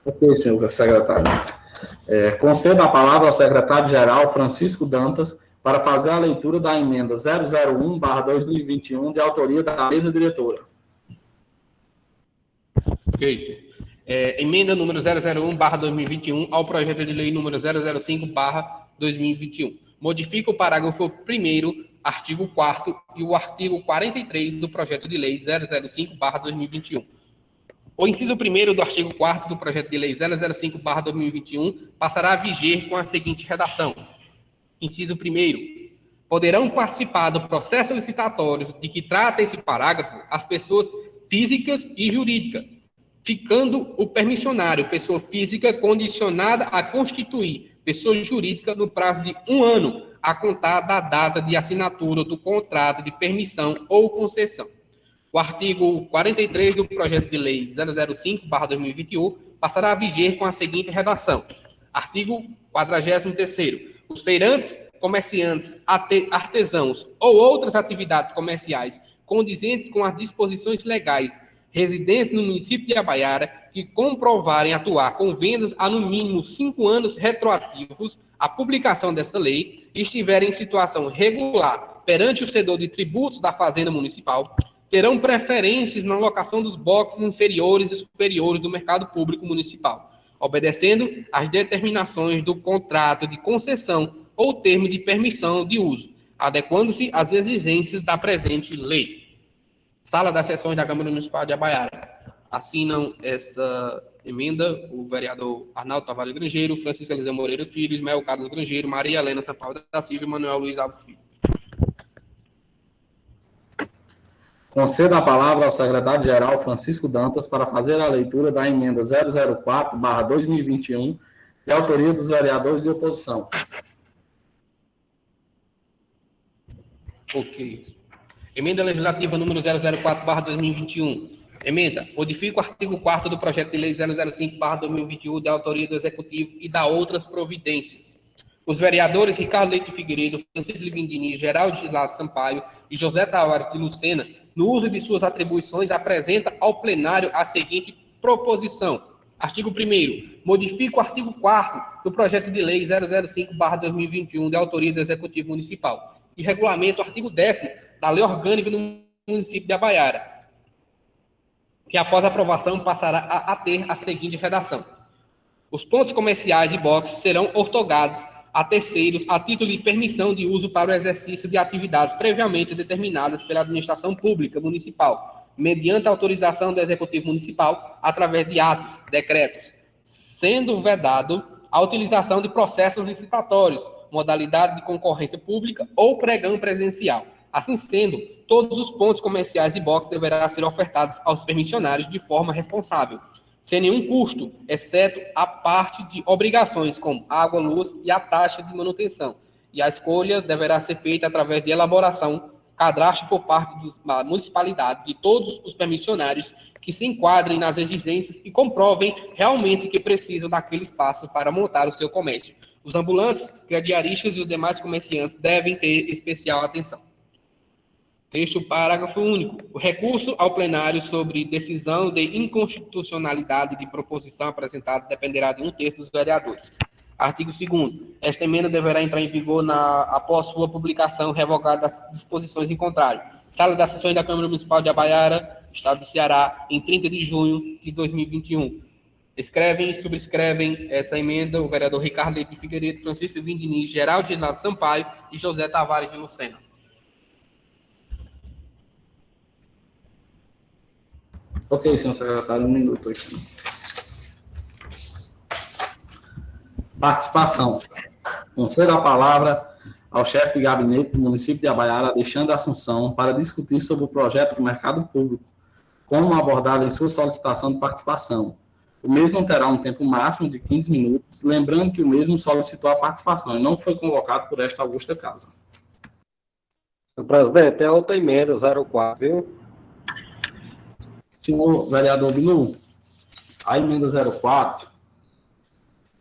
Ok, senhor secretário. Concedo a palavra ao secretário-geral Francisco Dantas para fazer a leitura da emenda 001/2021, de autoria da mesa diretora. Ok, senhor. Emenda número 001/2021 ao projeto de lei número 005/2021. Modifica o parágrafo 1º, artigo 4º e o artigo 43 do projeto de lei 005/2021. O inciso 1º do artigo 4º do projeto de lei 005/2021 passará a viger com a seguinte redação. Inciso 1º. Poderão participar do processo licitatório de que trata esse parágrafo as pessoas físicas e jurídicas, ficando o permissionário, pessoa física, condicionada a constituir pessoa jurídica no prazo de 1 ano, a contar da data de assinatura do contrato de permissão ou concessão. O artigo 43 do projeto de lei 005/2021 passará a viger com a seguinte redação. Artigo 43º. Os feirantes, comerciantes, artesãos ou outras atividades comerciais condizentes com as disposições legais residentes no município de Iabaiara que comprovarem atuar com vendas há no mínimo 5 anos retroativos à publicação dessa lei e estiverem em situação regular perante o cedor de tributos da Fazenda Municipal, terão preferências na locação dos boxes inferiores e superiores do mercado público municipal, obedecendo às determinações do contrato de concessão ou termo de permissão de uso, adequando-se às exigências da presente lei. Sala das Sessões da Câmara Municipal de Iabaiara. Assinam essa emenda o vereador Arnaldo Tavares Grangeiro, Francisco Eliseu Moreira Filho, Ismael Carlos Grangeiro, Maria Helena Sampaio da Silva e Manuel Luiz Alves Filho. Concedo a palavra ao secretário-geral Francisco Dantas para fazer a leitura da emenda 004/2021, de autoria dos vereadores de oposição. Ok. Emenda legislativa número 004/2021. Emenda. Modifica o artigo 4º do projeto de lei 005/2021, de autoria do Executivo e dá outras providências. Os vereadores Ricardo Leite Figueiredo, Francisco Livim Diniz, Geraldo Gislado Sampaio e José Tavares de Lucena, no uso de suas atribuições, apresenta ao plenário a seguinte proposição. Artigo 1º. Modifica o artigo 4º do projeto de lei 005/2021, de autoria do Executivo Municipal, e regulamenta o artigo 10º da Lei Orgânica do município de Iabaiara, que após aprovação passará a ter a seguinte redação. Os pontos comerciais e boxes serão outorgados a terceiros a título de permissão de uso para o exercício de atividades previamente determinadas pela administração pública municipal, mediante autorização do Executivo Municipal, através de atos, decretos, sendo vedado a utilização de processos licitatórios, modalidade de concorrência pública ou pregão presencial. Assim sendo, todos os pontos comerciais e boxes deverão ser ofertados aos permissionários de forma responsável, sem nenhum custo, exceto a parte de obrigações como água, luz e a taxa de manutenção. E a escolha deverá ser feita através de elaboração, cadastro por parte da municipalidade de todos os permissionários que se enquadrem nas exigências e comprovem realmente que precisam daquele espaço para montar o seu comércio. Os ambulantes, crediaristas e os demais comerciantes devem ter especial atenção. Texto parágrafo único. O recurso ao plenário sobre decisão de inconstitucionalidade de proposição apresentada dependerá de 1/3 dos vereadores. Artigo 2º. Esta emenda deverá entrar em vigor após sua publicação revogada das disposições em contrário. Sala das Sessões da Câmara Municipal de Iabaiara, Estado do Ceará, em 30 de junho de 2021. Escrevem e subscrevem essa emenda o vereador Ricardo Leite Figueiredo, Francisco Livim Diniz, Geraldo Gislado Sampaio e José Tavares de Lucena. Ok, senhor secretário, 1 minuto aqui. Participação. Concedo a palavra ao chefe de gabinete do município de Iabaiara, Alexandre Assunção, para discutir sobre o projeto do mercado público, como abordado em sua solicitação de participação. O mesmo terá um tempo máximo de 15 minutos, lembrando que o mesmo solicitou a participação e não foi convocado por esta augusta casa. Senhor presidente, tem outra emenda, 04, viu? Senhor vereador Binu, a emenda 04,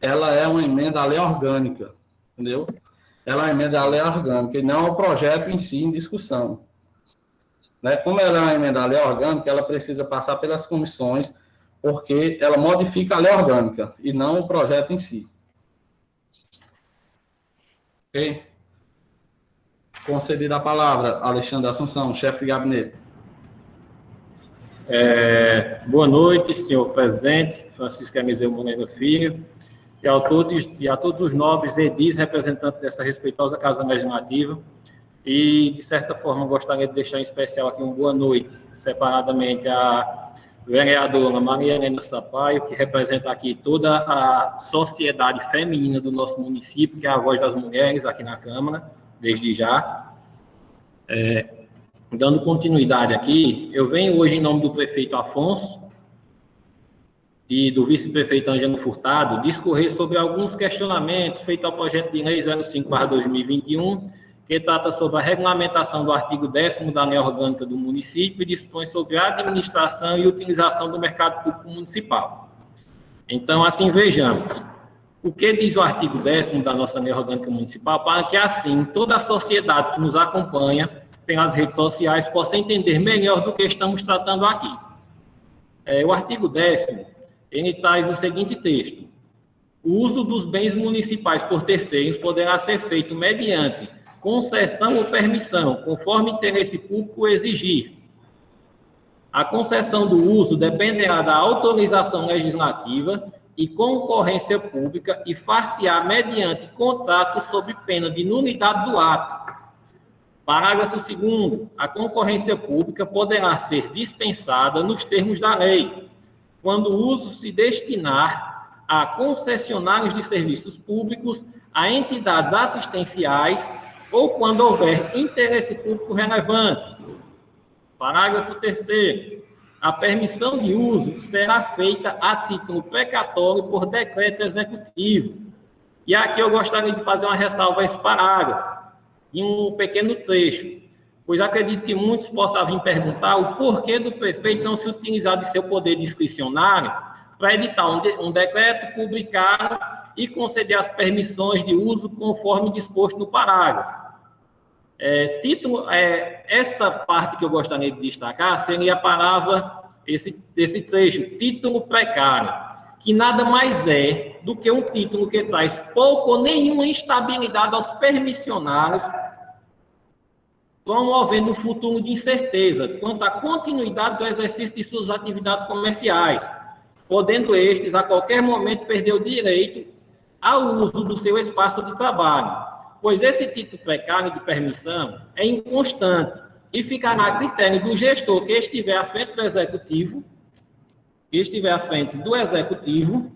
ela é uma emenda à lei orgânica, entendeu? ela emenda a lei orgânica e não o projeto em si em discussão. Né? Como ela é uma emenda à lei orgânica, ela precisa passar pelas comissões, porque ela modifica a lei orgânica e não o projeto em si. Ok? Concedida a palavra, Alexandre Assunção, chefe de gabinete. Boa noite, senhor presidente, Francisco Eliseu Moreira Filho, e a todos os nobres edis representantes dessa respeitosa Casa Legislativa. E, de certa forma, gostaria de deixar em especial aqui uma boa noite, separadamente, à vereadora Maria Helena Sampaio, que representa aqui toda a sociedade feminina do nosso município, que é a voz das mulheres aqui na Câmara, desde já. Dando continuidade aqui, eu venho hoje em nome do prefeito Afonso e do vice-prefeito Ângelo Furtado discorrer sobre alguns questionamentos feitos ao projeto de lei 05/2021, que trata sobre a regulamentação do artigo 10º da Lei Orgânica do Município e dispõe sobre a administração e utilização do mercado público municipal. Então, assim, vejamos. O que diz o artigo 10º da nossa Lei Orgânica Municipal, para que, assim, toda a sociedade que nos acompanha pelas redes sociais possa entender melhor do que estamos tratando aqui. O artigo 10º, ele traz o seguinte texto: o uso dos bens municipais por terceiros poderá ser feito mediante concessão ou permissão, conforme interesse público exigir. A concessão do uso dependerá da autorização legislativa e concorrência pública e far-se-á mediante contrato sob pena de nulidade do ato. Parágrafo 2º. A concorrência pública poderá ser dispensada nos termos da lei, quando o uso se destinar a concessionários de serviços públicos, a entidades assistenciais ou quando houver interesse público relevante. Parágrafo 3º. A permissão de uso será feita a título precatório por decreto executivo. E aqui eu gostaria de fazer uma ressalva a esse parágrafo, em um pequeno trecho, pois acredito que muitos possam vir perguntar o porquê do prefeito não se utilizar de seu poder discricionário para editar um decreto, publicar e conceder as permissões de uso conforme disposto no parágrafo. Essa parte que eu gostaria de destacar seria a palavra, esse trecho, título precário, que nada mais é do que um título que traz pouco ou nenhuma instabilidade aos permissionários, promovendo um futuro de incerteza quanto à continuidade do exercício de suas atividades comerciais, podendo estes, a qualquer momento, perder o direito ao uso do seu espaço de trabalho, pois esse título precário de permissão é inconstante e ficará a critério do gestor que estiver à frente do executivo,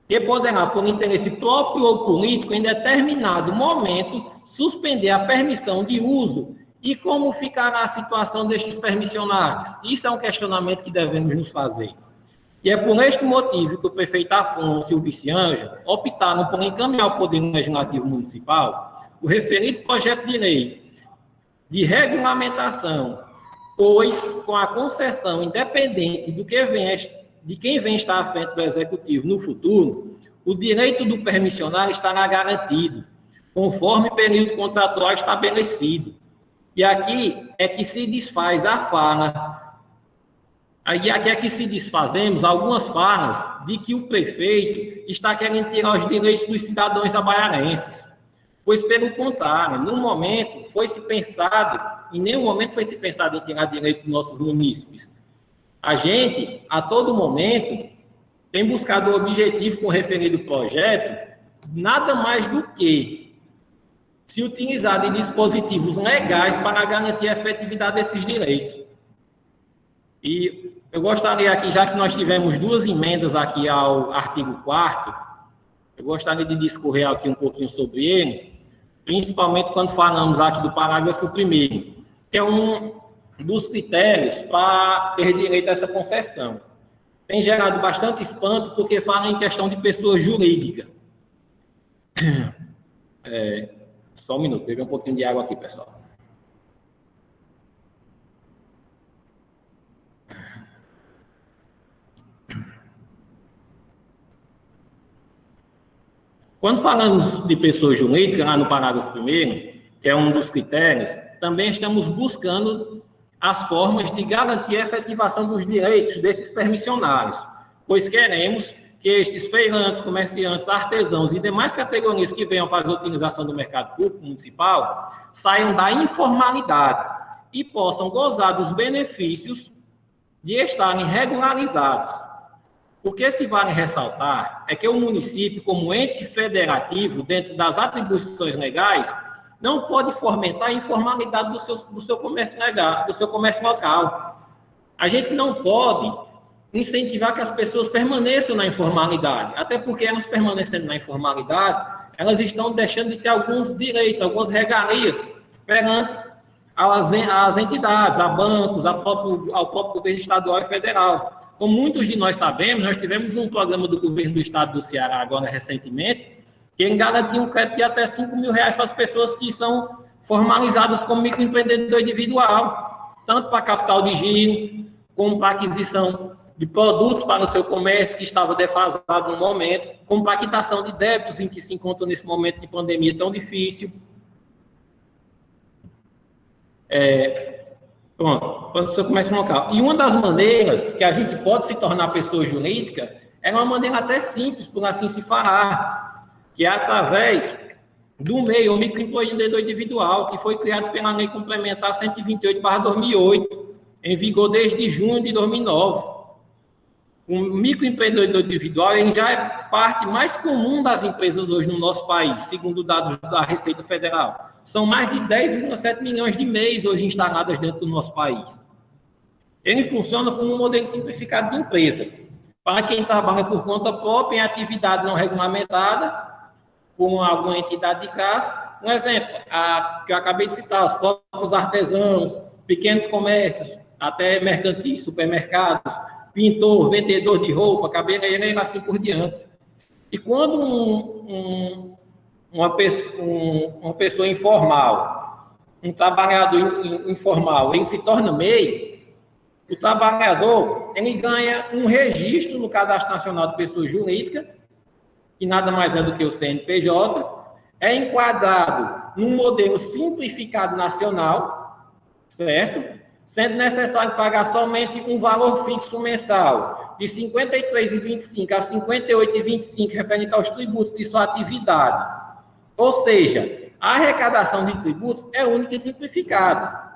que poderá, por interesse próprio ou político, em determinado momento, suspender a permissão de uso. E como ficará a situação destes permissionários? Isso é um questionamento que devemos nos fazer. E é por este motivo que o prefeito Afonso e o vice-Ângelo optaram por encaminhar ao Poder Legislativo Municipal o referido projeto de lei de regulamentação, pois, com a concessão independente de quem vem estar à frente do Executivo no futuro, o direito do permissionário estará garantido, conforme período contratual estabelecido. E aqui é que se desfaz a fala, e aqui é que se desfazemos algumas falas de que o prefeito está querendo tirar os direitos dos cidadãos abaiarenses. Pois, pelo contrário, em nenhum momento foi se pensado em tirar direito dos nossos munícipes. A gente, a todo momento, tem buscado o objetivo com o referido projeto, nada mais do que se utilizar de dispositivos legais para garantir a efetividade desses direitos. E eu gostaria aqui, já que nós tivemos duas emendas aqui ao artigo 4º, eu gostaria de discorrer aqui um pouquinho sobre ele, principalmente quando falamos aqui do parágrafo 1º, que é um dos critérios para ter direito a essa concessão. Tem gerado bastante espanto porque fala em questão de pessoa jurídica. Só um minuto, beber um pouquinho de água aqui, pessoal. Quando falamos de pessoa jurídica, lá no parágrafo 1º, que é um dos critérios, também estamos buscando as formas de garantir a efetivação dos direitos desses permissionários, pois queremos que estes feirantes, comerciantes, artesãos e demais categorias que venham fazer a utilização do mercado público municipal saiam da informalidade e possam gozar dos benefícios de estarem regularizados. O que se vale ressaltar é que o município, como ente federativo, dentro das atribuições legais, não pode fomentar a informalidade do seu comércio legal, do seu comércio local. A gente não pode incentivar que as pessoas permaneçam na informalidade, até porque elas permanecendo na informalidade, elas estão deixando de ter alguns direitos, algumas regalias perante as entidades, a bancos, ao próprio governo estadual e federal. Como muitos de nós sabemos, nós tivemos um programa do governo do estado do Ceará, agora recentemente, que garantia um crédito de até R$5.000 para as pessoas que são formalizadas como microempreendedor individual, tanto para capital de giro, como para aquisição de produtos para o seu comércio que estava defasado no momento, como para quitação de débitos em que se encontra nesse momento de pandemia tão difícil. Pronto, para o seu comércio local. E uma das maneiras que a gente pode se tornar pessoa jurídica é uma maneira até simples, por assim se falar, que é através do MEI, o microempreendedor individual, que foi criado pela Lei Complementar 128/2008, em vigor desde junho de 2009. O microempreendedor individual ele já é parte mais comum das empresas hoje no nosso país, segundo dados da Receita Federal. São mais de 10,7 milhões de MEIs hoje instaladas dentro do nosso país. Ele funciona como um modelo simplificado de empresa. Para quem trabalha por conta própria em atividade não regulamentada, com alguma entidade de caça. Um exemplo, que eu acabei de citar, os próprios artesãos, pequenos comércios, até mercantis, supermercados, pintor, vendedor de roupa, cabeleireiro e assim por diante. E quando uma pessoa informal, um trabalhador informal, ele se torna MEI, o trabalhador ele ganha um registro no Cadastro Nacional de Pessoa Jurídica, que nada mais é do que o CNPJ, é enquadrado num modelo simplificado nacional, certo? Sendo necessário pagar somente um valor fixo mensal de R$ 53,25 a R$ 58,25 referente aos tributos de sua atividade. Ou seja, a arrecadação de tributos é única e simplificada.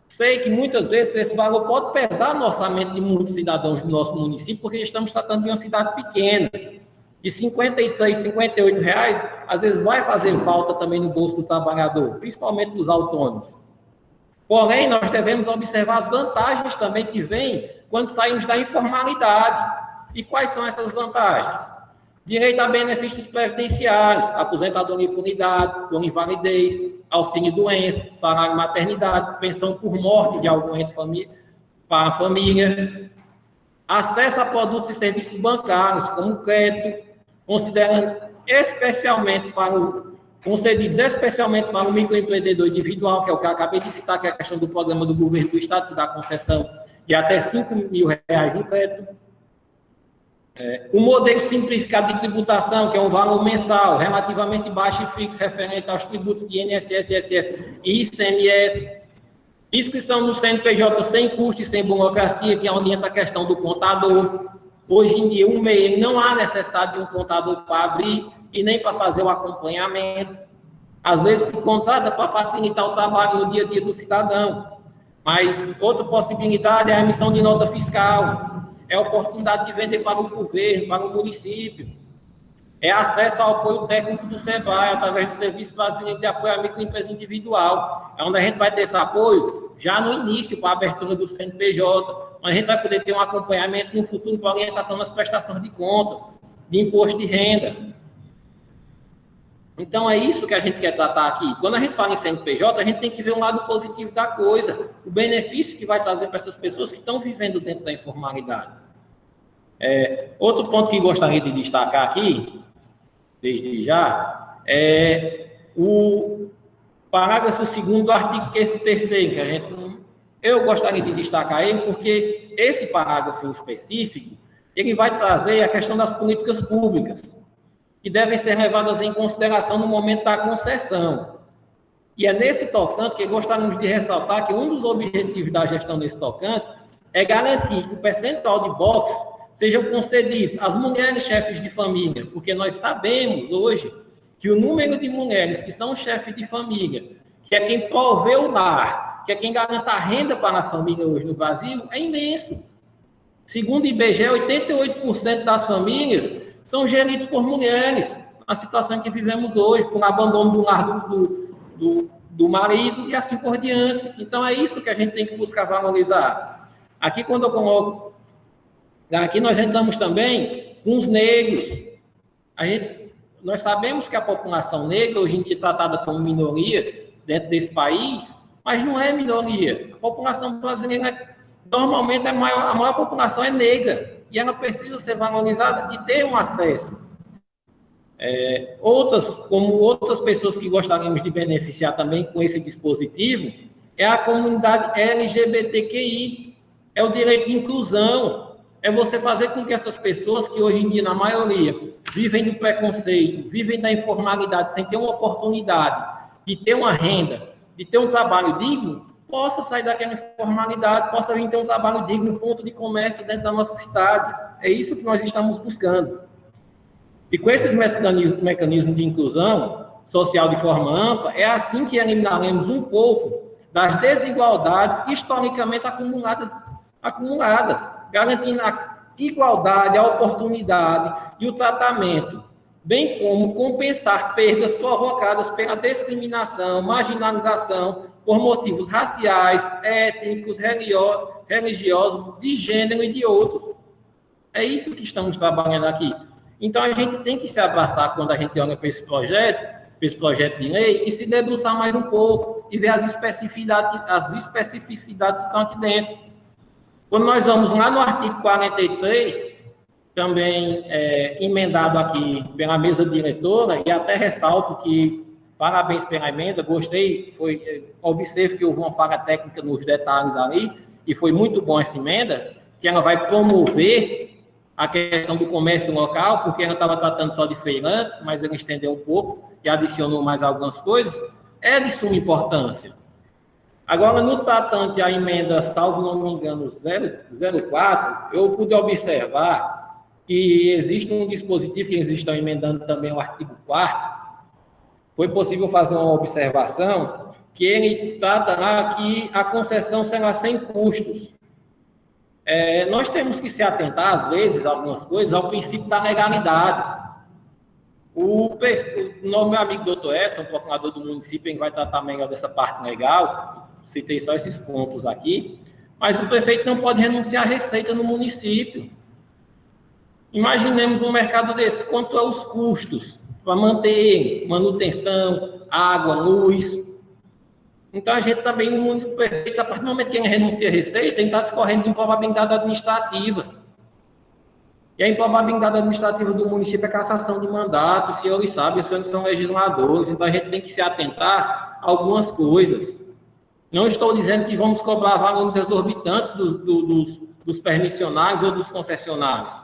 Sei que muitas vezes esse valor pode pesar no orçamento de muitos cidadãos do nosso município, porque estamos tratando de uma cidade pequena. E R$ 53, R$ 58, às vezes vai fazer falta também no bolso do trabalhador, principalmente dos autônomos. Porém, nós devemos observar as vantagens também que vêm quando saímos da informalidade. E quais são essas vantagens? Direito a benefícios previdenciários, aposentadoria por idade, por invalidez, auxílio-doença, salário maternidade, pensão por morte de algum ente para a família, acesso a produtos e serviços bancários, como crédito, concedidos especialmente para o microempreendedor individual, que é o que eu acabei de citar, que é a questão do programa do governo do Estado, que dá concessão de até R$ 5.000 em crédito. O modelo simplificado de tributação, que é um valor mensal relativamente baixo e fixo, referente aos tributos de INSS, ISS e ICMS. Inscrição no CNPJ sem custo e sem burocracia, que orienta a questão do contador. Hoje em dia, o MEI não há necessidade de um contador para abrir e nem para fazer o acompanhamento. Às vezes se contrata para facilitar o trabalho no dia a dia do cidadão. Mas outra possibilidade é a emissão de nota fiscal. É a oportunidade de vender para o governo, para o município. É acesso ao apoio técnico do SEBRAE, através do Serviço Brasileiro de Apoio à Microempresa Individual. É onde a gente vai ter esse apoio já no início, com a abertura do CNPJ, onde a gente vai poder ter um acompanhamento no futuro para orientação nas prestações de contas, de imposto de renda. Então, é isso que a gente quer tratar aqui. Quando a gente fala em CNPJ, a gente tem que ver um lado positivo da coisa, o benefício que vai trazer para essas pessoas que estão vivendo dentro da informalidade. Outro ponto que gostaria de destacar aqui, desde já, é o parágrafo 2º do artigo 3º, que eu gostaria de destacar ele, porque esse parágrafo específico, ele vai trazer a questão das políticas públicas. que devem ser levadas em consideração no momento da concessão. E é nesse tocante que gostaríamos de ressaltar que um dos objetivos da gestão desse tocante é garantir que o percentual de boxes sejam concedidos às mulheres chefes de família, porque nós sabemos hoje que o número de mulheres que são chefes de família, que é quem provê o lar, que é quem garanta a renda para a família hoje no Brasil, é imenso. Segundo o IBGE, 88% das famílias são geridas por mulheres, a situação que vivemos hoje, por abandono do lar do marido e assim por diante. Então, é isso que a gente tem que buscar valorizar. Aqui, quando eu coloco... Aqui nós entramos também com os negros. Nós sabemos que a população negra, hoje em dia, é tratada como minoria dentro desse país, mas não é minoria. A população brasileira, normalmente, a maior população é negra, e ela precisa ser valorizada e ter um acesso. Como outras pessoas que gostaríamos de beneficiar também com esse dispositivo, é a comunidade LGBTQI, é o direito de inclusão, é você fazer com que essas pessoas que hoje em dia, na maioria, vivem do preconceito, vivem da informalidade, sem ter uma oportunidade de ter uma renda, de ter um trabalho digno, possa sair daquela informalidade, possa vir ter um trabalho digno, ponto de comércio dentro da nossa cidade. É isso que nós estamos buscando. E com esses mecanismos de inclusão social de forma ampla, é assim que eliminaremos um pouco das desigualdades historicamente acumuladas, garantindo a igualdade, a oportunidade e o tratamento, bem como compensar perdas provocadas pela discriminação, marginalização por motivos raciais, étnicos, religiosos, de gênero e de outros. É isso que estamos trabalhando aqui. Então, a gente tem que se abraçar quando a gente olha para esse projeto de lei e se debruçar mais um pouco e ver as especificidades que estão aqui dentro. Quando nós vamos lá no artigo 43, também emendado aqui pela mesa diretora, e até ressalto que, parabéns pela emenda, gostei, observe que houve uma falha técnica nos detalhes ali, e foi muito bom essa emenda, que ela vai promover a questão do comércio local, porque ela estava tratando só de feirantes, mas ela estendeu um pouco e adicionou mais algumas coisas, é de suma importância. Agora, no tratante à emenda, salvo não me engano, 04, eu pude observar que existe um dispositivo que eles estão emendando também o artigo 4º, foi possível fazer uma observação que ele trata lá que a concessão será sem custos. Nós temos que se atentar, às vezes, a algumas coisas, ao princípio da legalidade. O meu amigo doutor Edson, procurador do município, ele vai tratar melhor dessa parte legal, citei só esses pontos aqui, mas o prefeito não pode renunciar à receita no município. Imaginemos um mercado desse, quanto é os custos para manter ele, manutenção, água, luz. Então, a gente também, o prefeito, a partir do momento que ele renuncia à receita, ele está discorrendo de improbabilidade administrativa. E a improbabilidade administrativa do município é cassação de mandato, os senhores sabem, os senhores são legisladores, então a gente tem que se atentar a algumas coisas. Não estou dizendo que vamos cobrar valores exorbitantes dos permissionários ou dos concessionários.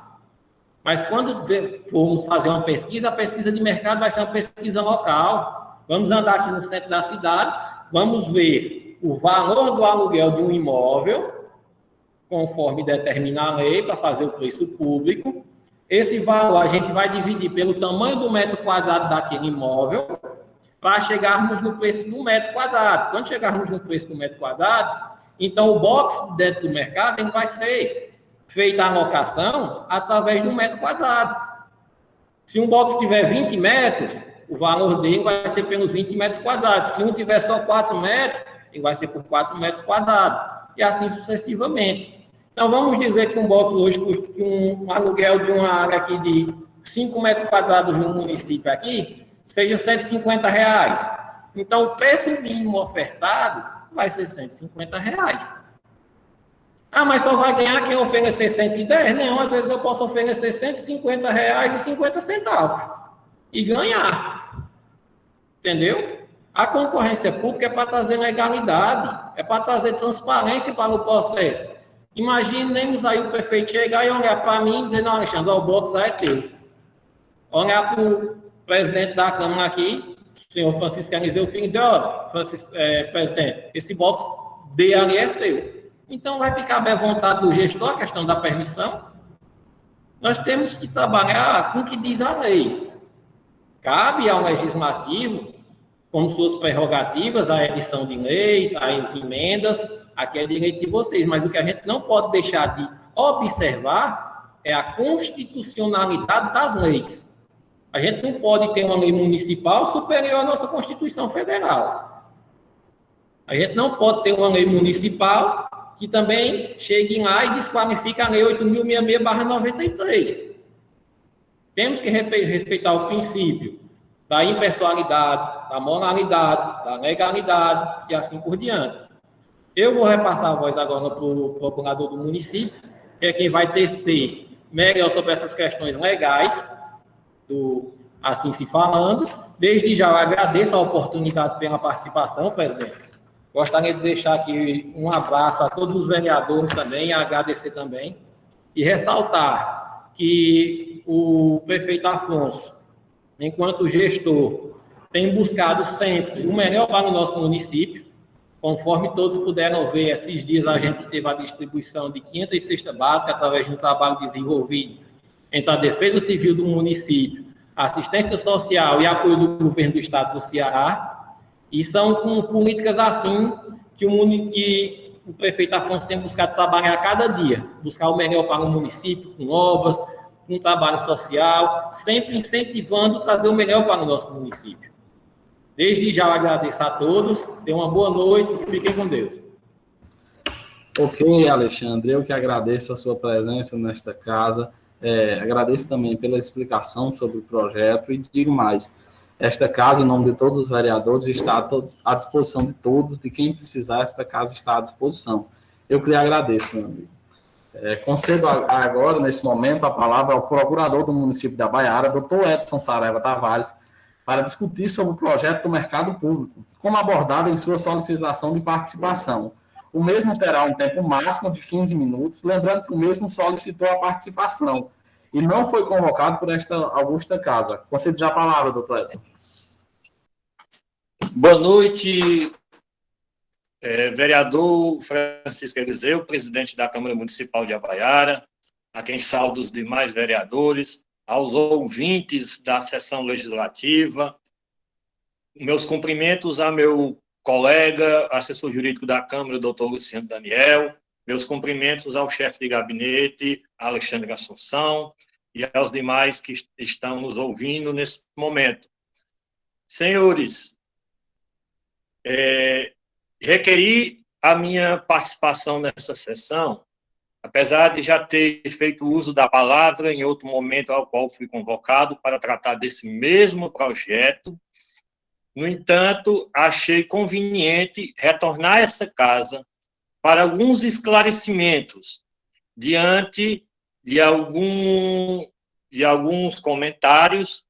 Mas quando formos fazer uma pesquisa, a pesquisa de mercado vai ser uma pesquisa local. Vamos andar aqui no centro da cidade, vamos ver o valor do aluguel de um imóvel, conforme determina a lei, para fazer o preço público. Esse valor a gente vai dividir pelo tamanho do metro quadrado daquele imóvel, para chegarmos no preço do metro quadrado. Quando chegarmos no preço do metro quadrado, então o box dentro do mercado ele vai ser feita a alocação através do metro quadrado. Se um box tiver 20 metros, o valor dele vai ser pelos 20 metros quadrados. Se um tiver só 4 metros, ele vai ser por 4 metros quadrados. E assim sucessivamente. Então, vamos dizer que um box hoje custa um aluguel de uma área aqui de 5 metros quadrados no município aqui, seja R$150. Então, o preço mínimo ofertado vai ser R$150. Ah, mas só vai ganhar quem oferecer 110? Não, às vezes eu posso oferecer R$150,50 e ganhar. Entendeu? A concorrência pública é para trazer legalidade, é para trazer transparência para o processo. Imaginemos aí o prefeito chegar e olhar para mim e dizer, não, Alexandre, o box aí é teu. olhar para o presidente da Câmara aqui, o senhor Francisco Eliseu Filho, e dizer, ó, presidente, esse box D ali é seu. Então, vai ficar bem à vontade do gestor a questão da permissão. Nós temos que trabalhar com o que diz a lei. Cabe ao legislativo, como suas prerrogativas, a edição de leis, as emendas, aqui é direito de vocês, mas o que a gente não pode deixar de observar é a constitucionalidade das leis. A gente não pode ter uma lei municipal superior à nossa Constituição Federal. A gente não pode ter uma lei municipal que também chegue lá e desqualifique a Lei 8.066/93. Temos que respeitar o princípio da impessoalidade, da moralidade, da legalidade e assim por diante. Eu vou repassar a voz agora para o procurador do município, que é quem vai tecer melhor sobre essas questões legais, assim se falando. Desde já eu agradeço a oportunidade pela participação, presidente. Gostaria de deixar aqui um abraço a todos os vereadores também, agradecer também, e ressaltar que o prefeito Afonso, enquanto gestor, tem buscado sempre o melhor para o nosso município. Conforme todos puderam ver, esses dias a gente teve a distribuição de 500 cestas básicas através de um trabalho desenvolvido entre a Defesa Civil do município, a assistência social e apoio do governo do estado do Ceará. E são com políticas assim que o prefeito Afonso tem buscado trabalhar a cada dia, buscar o melhor para o município, com obras, com trabalho social, sempre incentivando trazer o melhor para o nosso município. Desde já eu agradeço a todos, tenham uma boa noite e fiquem com Deus. Ok, Alexandre, eu que agradeço a sua presença nesta casa, agradeço também pela explicação sobre o projeto e digo mais, esta casa, em nome de todos os vereadores, está à disposição de todos, de quem precisar, esta casa está à disposição. Eu que lhe agradeço, meu amigo. Concedo agora, nesse momento, a palavra ao procurador do município de Abaiara, doutor Edson Saraiva Tavares, para discutir sobre o projeto do mercado público, como abordado em sua solicitação de participação. O mesmo terá um tempo máximo de 15 minutos, lembrando que o mesmo solicitou a participação e não foi convocado por esta augusta casa. Concedo já a palavra, doutor Edson. Boa noite, vereador Francisco Eliseu, presidente da Câmara Municipal de Abaiara, a quem saúdo os demais vereadores, aos ouvintes da sessão legislativa, meus cumprimentos a meu colega, assessor jurídico da Câmara, doutor Luciano Daniel, meus cumprimentos ao chefe de gabinete, Alexandre Assunção, e aos demais que estão nos ouvindo nesse momento. Senhores, requeri a minha participação nessa sessão, apesar de já ter feito uso da palavra em outro momento ao qual fui convocado para tratar desse mesmo projeto. No entanto, achei conveniente retornar a essa casa para alguns esclarecimentos diante de alguns comentários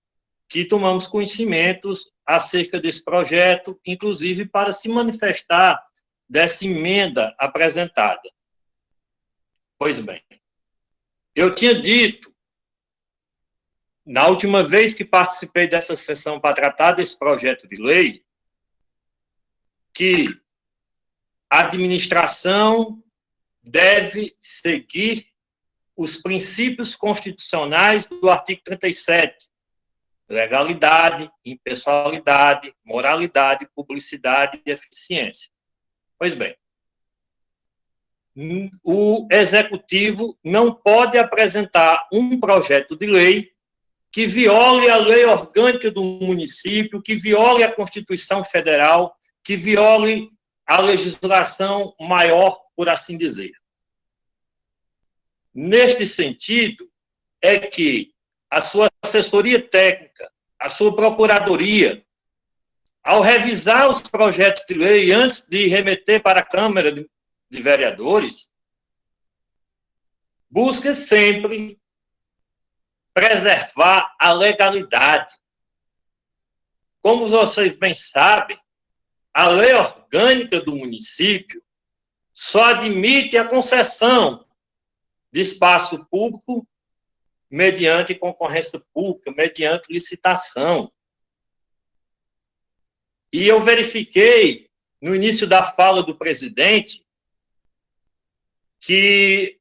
que tomamos conhecimentos acerca desse projeto, inclusive para se manifestar dessa emenda apresentada. Pois bem, eu tinha dito, na última vez que participei dessa sessão para tratar desse projeto de lei, que a administração deve seguir os princípios constitucionais do artigo 37, legalidade, impessoalidade, moralidade, publicidade e eficiência. Pois bem, o Executivo não pode apresentar um projeto de lei que viole a lei orgânica do município, que viole a Constituição Federal, que viole a legislação maior, por assim dizer. Neste sentido, é que a sua assessoria técnica, a sua procuradoria, ao revisar os projetos de lei antes de remeter para a Câmara de Vereadores, busca sempre preservar a legalidade. Como vocês bem sabem, a lei orgânica do município só admite a concessão de espaço público mediante concorrência pública, mediante licitação. E eu verifiquei, no início da fala do presidente, que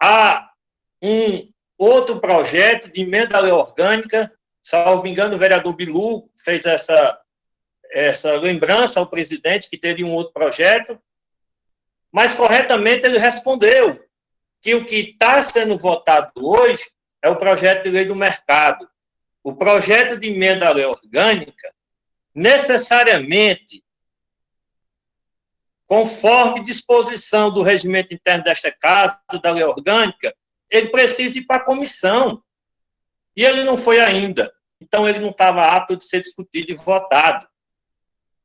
há um outro projeto de emenda à lei orgânica, salvo me engano, o vereador Bilu fez essa lembrança ao presidente que teria um outro projeto, mas corretamente ele respondeu que o que está sendo votado hoje é o projeto de lei do mercado. O projeto de emenda à lei orgânica, necessariamente, conforme disposição do regimento interno desta casa, da lei orgânica, ele precisa ir para a comissão. E ele não foi ainda. Então, ele não estava apto de ser discutido e votado.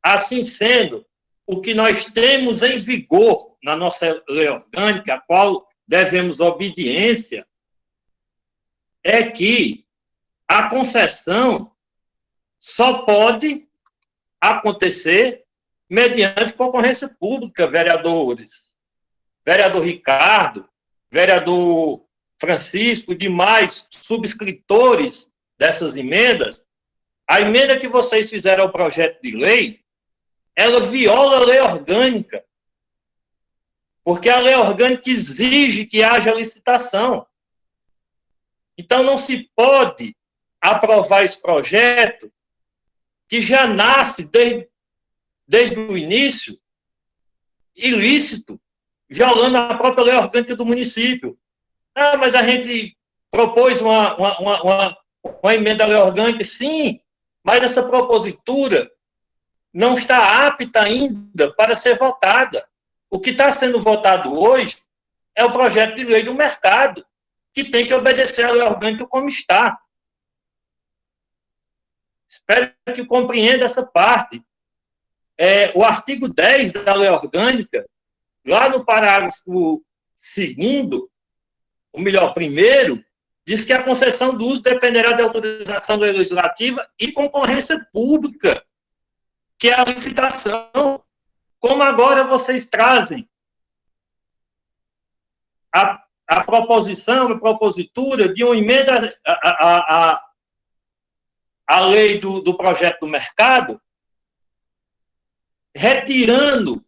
Assim sendo, o que nós temos em vigor na nossa lei orgânica, a qual devemos obediência, é que a concessão só pode acontecer mediante concorrência pública, vereadores. Vereador Ricardo, vereador Francisco e demais subscritores dessas emendas, a emenda que vocês fizeram ao projeto de lei, ela viola a lei orgânica, porque a lei orgânica exige que haja licitação. Então, não se pode aprovar esse projeto que já nasce desde o início ilícito, violando a própria lei orgânica do município. Ah, mas a gente propôs uma emenda à lei orgânica, sim, mas essa propositura não está apta ainda para ser votada. O que está sendo votado hoje é o projeto de lei do mercado, que tem que obedecer à lei orgânica como está. Espero que compreenda essa parte. O artigo 10 da lei orgânica, lá no parágrafo 2º, ou melhor, 1º, diz que a concessão do uso dependerá da autorização legislativa e concorrência pública, que é a licitação. Como agora vocês trazem a proposição, a propositura de uma emenda à lei do projeto do mercado, retirando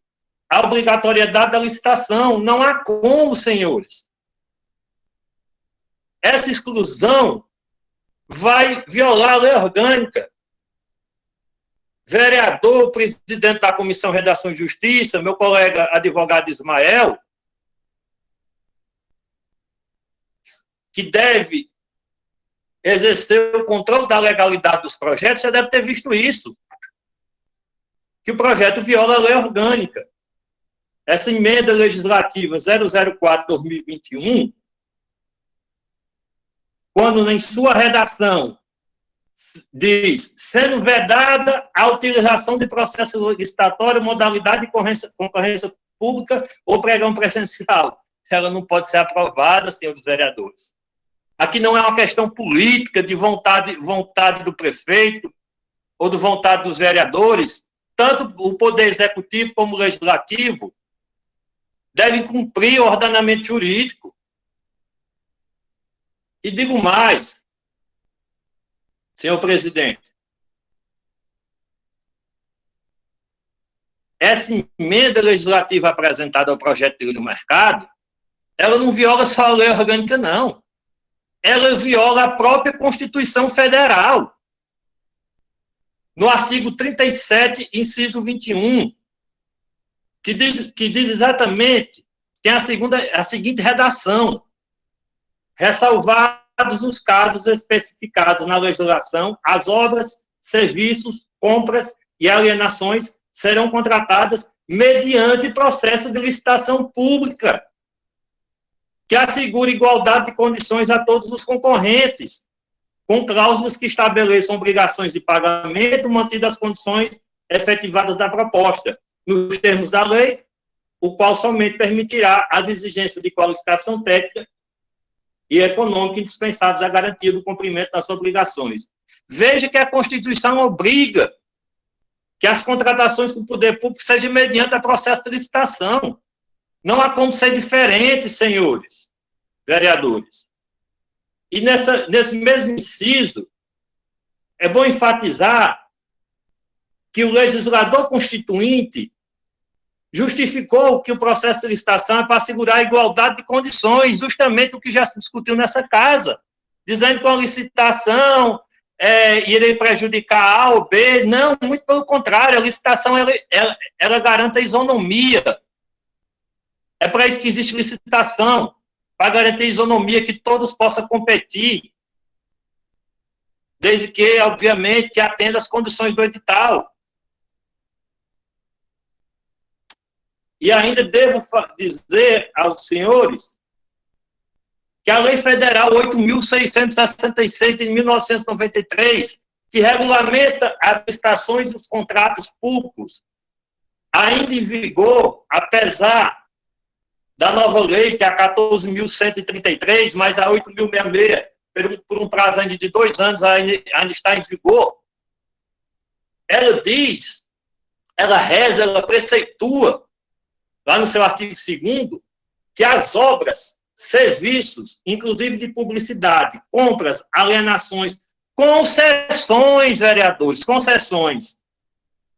a obrigatoriedade da licitação. Não há como, senhores. Essa exclusão vai violar a lei orgânica. Vereador, presidente da Comissão de Redação e Justiça, meu colega advogado Ismael, que deve exercer o controle da legalidade dos projetos, já deve ter visto isso, que o projeto viola a lei orgânica. Essa emenda legislativa 004/2021, quando em sua redação diz, sendo vedada a utilização de processo licitatório, modalidade de concorrência pública ou pregão presencial, ela não pode ser aprovada, senhores vereadores. Aqui não é uma questão política de vontade do prefeito ou de vontade dos vereadores. Tanto o Poder Executivo como o Legislativo devem cumprir o ordenamento jurídico. E digo mais, senhor presidente, essa emenda legislativa apresentada ao projeto de lei do mercado, ela não viola só a lei orgânica, não. Ela viola a própria Constituição Federal. No artigo 37, inciso 21, que diz exatamente, tem a seguinte redação: ressalvados os casos especificados na legislação, as obras, serviços, compras e alienações serão contratadas mediante processo de licitação pública, que assegure igualdade de condições a todos os concorrentes, com cláusulas que estabeleçam obrigações de pagamento, mantidas as condições efetivadas da proposta, nos termos da lei, o qual somente permitirá as exigências de qualificação técnica e econômica indispensáveis à garantia do cumprimento das obrigações. Veja que a Constituição obriga que as contratações com o poder público sejam mediante o processo de licitação. Não há como ser diferente, senhores vereadores. E nesse mesmo inciso, é bom enfatizar que o legislador constituinte justificou que o processo de licitação é para assegurar a igualdade de condições, justamente o que já se discutiu nessa casa, dizendo que a licitação irei prejudicar A ou B. Não, muito pelo contrário, a licitação ela garante a isonomia. É para isso que existe licitação, para garantir a isonomia, que todos possam competir, desde que, obviamente, que atenda às condições do edital. E ainda devo dizer aos senhores que a Lei Federal 8.666 de 1993, que regulamenta as licitações e os contratos públicos, ainda em vigor, apesar da nova lei, que é a 14.133, mais a 8.066, por um prazo ainda de 2 anos, ainda está em vigor. Ela diz, ela reza, ela preceitua, lá no seu artigo 2º, que as obras, serviços, inclusive de publicidade, compras, alienações, concessões, vereadores, concessões,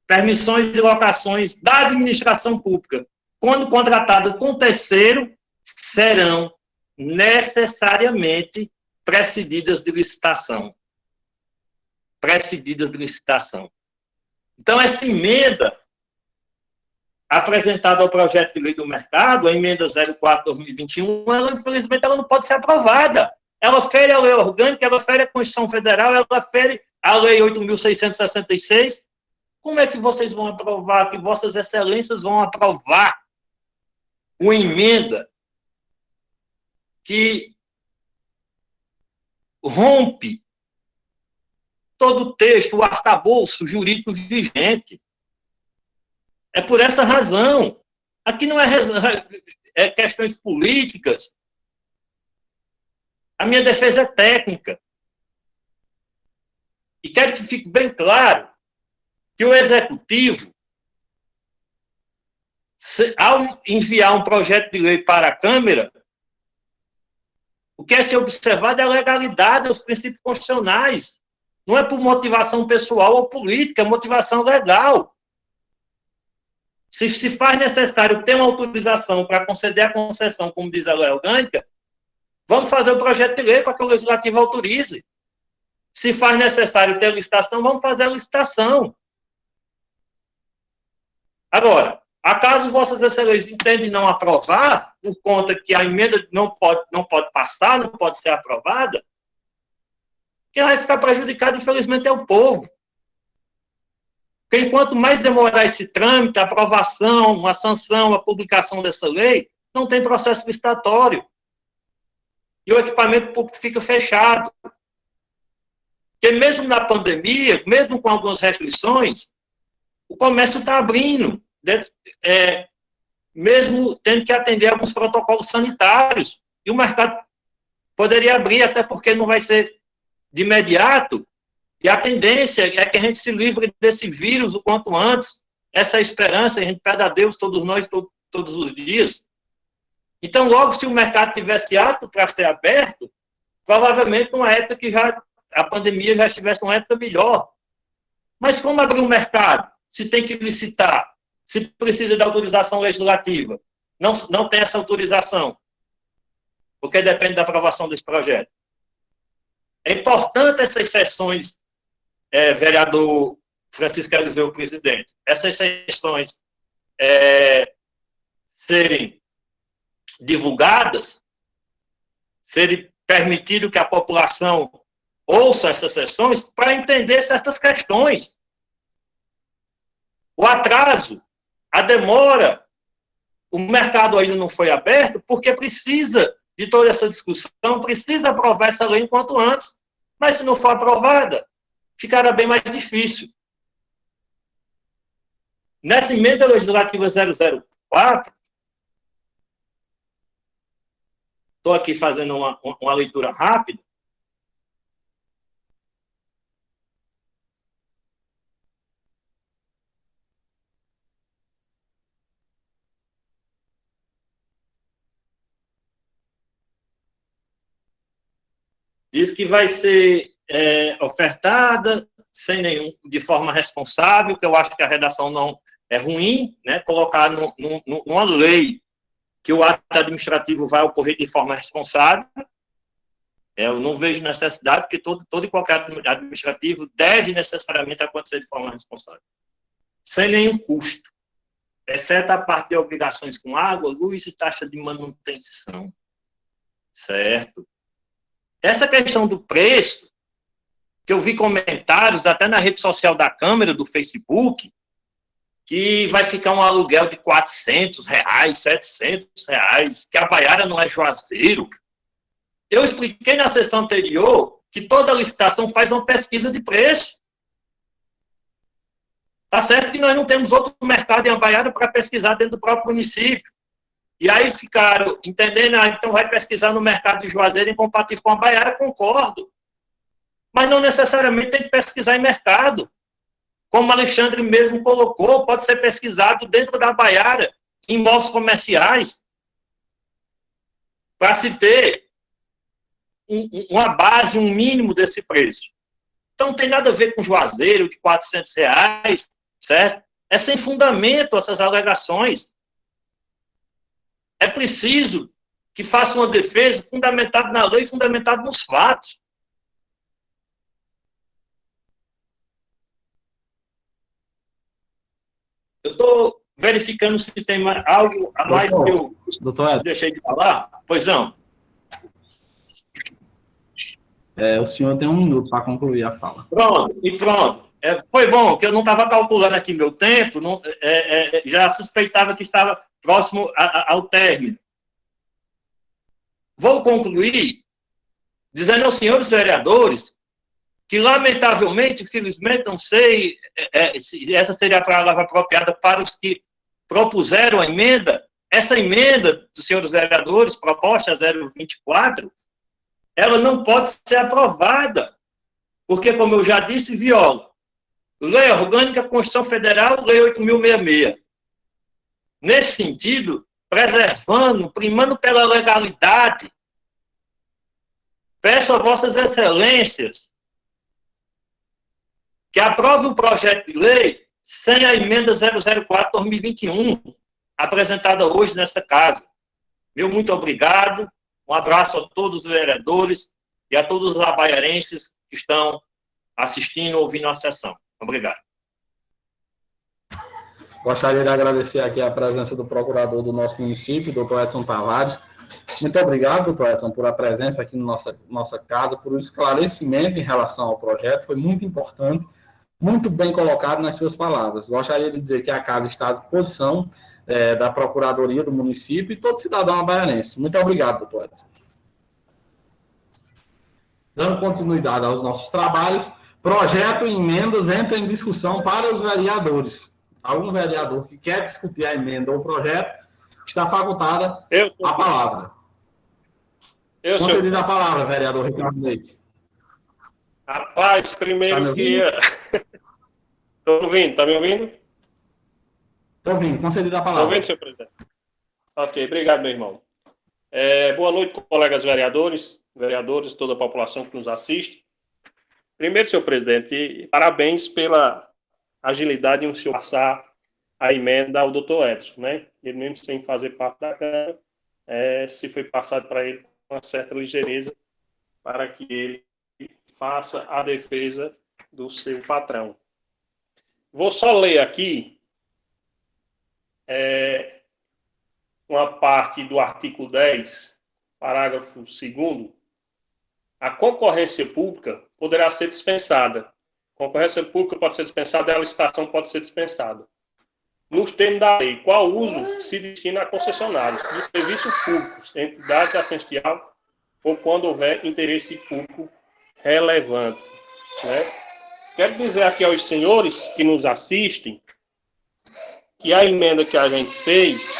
permissões e locações da administração pública, quando contratada com terceiro, serão necessariamente precedidas de licitação. Precedidas de licitação. Então, essa emenda apresentada ao projeto de lei do mercado, a emenda 04/2021, ela, infelizmente, ela não pode ser aprovada. Ela fere a lei orgânica, ela fere a Constituição Federal, ela fere a lei 8.666. Como é que vocês vão aprovar, que vossas excelências vão aprovar uma emenda que rompe todo o texto, o arcabouço jurídico vigente? É por essa razão. Aqui não é questões políticas. A minha defesa é técnica. E quero que fique bem claro que o Executivo, ao enviar um projeto de lei para a Câmara, o que é ser observado é a legalidade, os princípios constitucionais. Não é por motivação pessoal ou política, é motivação legal. Se faz necessário ter uma autorização para conceder a concessão, como diz a lei orgânica, vamos fazer o projeto de lei para que o Legislativo autorize. Se faz necessário ter licitação, vamos fazer a licitação. Agora, acaso vossas excelências entendem não aprovar, por conta que a emenda não pode passar, não pode ser aprovada, quem vai ficar prejudicado, infelizmente, é o povo. Porque enquanto mais demorar esse trâmite, a aprovação, a sanção, a publicação dessa lei, não tem processo licitatório. E o equipamento público fica fechado. Porque mesmo na pandemia, mesmo com algumas restrições, o comércio está abrindo, mesmo tendo que atender alguns protocolos sanitários. E o mercado poderia abrir, até porque não vai ser de imediato. E a tendência é que a gente se livre desse vírus o quanto antes. Essa é a esperança, a gente pede a Deus, todos nós, todos os dias. Então, logo se o mercado tivesse apto para ser aberto, provavelmente numa época que a pandemia já estivesse numa época melhor. Mas como abrir um mercado? Se tem que licitar, se precisa de autorização legislativa, não tem essa autorização, porque depende da aprovação desse projeto. É importante essas sessões, vereador Francisco Eliseu, presidente, essas sessões serem divulgadas, serem permitido que a população ouça essas sessões para entender certas questões. O atraso, a demora, o mercado ainda não foi aberto porque precisa de toda essa discussão, precisa aprovar essa lei enquanto antes. Mas se não for aprovada, ficará bem mais difícil. Nessa emenda legislativa 004, estou aqui fazendo uma leitura rápida, diz que vai ser ofertada de forma responsável, que eu acho que a redação não é ruim, né? Colocar numa lei que o ato administrativo vai ocorrer de forma responsável. Eu não vejo necessidade, porque todo e qualquer ato administrativo deve necessariamente acontecer de forma responsável, sem nenhum custo, exceto a parte de obrigações com água, luz e taxa de manutenção. Certo? Essa questão do preço, que eu vi comentários até na rede social da Câmara, do Facebook, que vai ficar um aluguel de R$400, R$700, que a Baiara não é Juazeiro. Eu expliquei na sessão anterior que toda licitação faz uma pesquisa de preço. Tá certo que nós não temos outro mercado em Abaiara para pesquisar dentro do próprio município. E aí ficaram entendendo, então vai pesquisar no mercado de Juazeiro em compatível com a Baiara, concordo. Mas não necessariamente tem que pesquisar em mercado. Como o Alexandre mesmo colocou, pode ser pesquisado dentro da Baiara, em imóveis comerciais, para se ter uma base, um mínimo desse preço. Então, não tem nada a ver com Juazeiro, de R$400, certo? É sem fundamento essas alegações. É preciso que faça uma defesa fundamentada na lei, fundamentada nos fatos. Eu estou verificando se tem algo a mais que eu deixei de falar. Pois não. O senhor tem 1 minuto para concluir a fala. Pronto. Foi bom, que eu não estava calculando aqui meu tempo, já suspeitava que estava próximo ao término. Vou concluir dizendo aos senhores vereadores que, lamentavelmente, infelizmente, não sei se essa seria a palavra apropriada para os que propuseram a emenda, essa emenda dos senhores vereadores, proposta 024, ela não pode ser aprovada, porque, como eu já disse, viola Lei Orgânica, Constituição Federal, Lei 8.066. Nesse sentido, preservando, primando pela legalidade, peço a vossas excelências que aprove o projeto de lei sem a emenda 004/2021, apresentada hoje nessa casa. Meu muito obrigado, um abraço a todos os vereadores e a todos os abaiarenses que estão assistindo, ouvindo a sessão. Obrigado. Gostaria de agradecer aqui a presença do procurador do nosso município, doutor Edson Tavares. Muito obrigado, doutor Edson, por a presença aqui na nossa casa, por o esclarecimento em relação ao projeto, foi muito importante, muito bem colocado nas suas palavras. Gostaria de dizer que a casa está à disposição da Procuradoria do município e todo cidadão abaiarense. Muito obrigado, doutor Edson. Dando continuidade aos nossos trabalhos, projeto e emendas entram em discussão para os vereadores. Algum vereador que quer discutir a emenda ou o projeto, está facultada a palavra. Concedida a palavra, vereador Ricardo Leite. Rapaz, primeiro que... Estou ouvindo, está me ouvindo? Estou ouvindo, concedida a palavra. Estou ouvindo, senhor presidente? Ok, obrigado, meu irmão. Boa noite, colegas vereadores, toda a população que nos assiste. Primeiro, senhor presidente, parabéns pela agilidade em o senhor passar a emenda ao doutor Edson, né? Ele mesmo sem fazer parte da Câmara, se foi passado para ele com uma certa ligeireza para que ele faça a defesa do seu patrão. Vou só ler aqui uma parte do artigo 10, parágrafo 2º. A concorrência pública poderá ser dispensada. Concorrência pública pode ser dispensada e a licitação pode ser dispensada. Nos termos da lei, qual uso se destina a concessionários de serviços públicos, entidade assistencial ou quando houver interesse público relevante. Né? Quero dizer aqui aos senhores que nos assistem que a emenda que a gente fez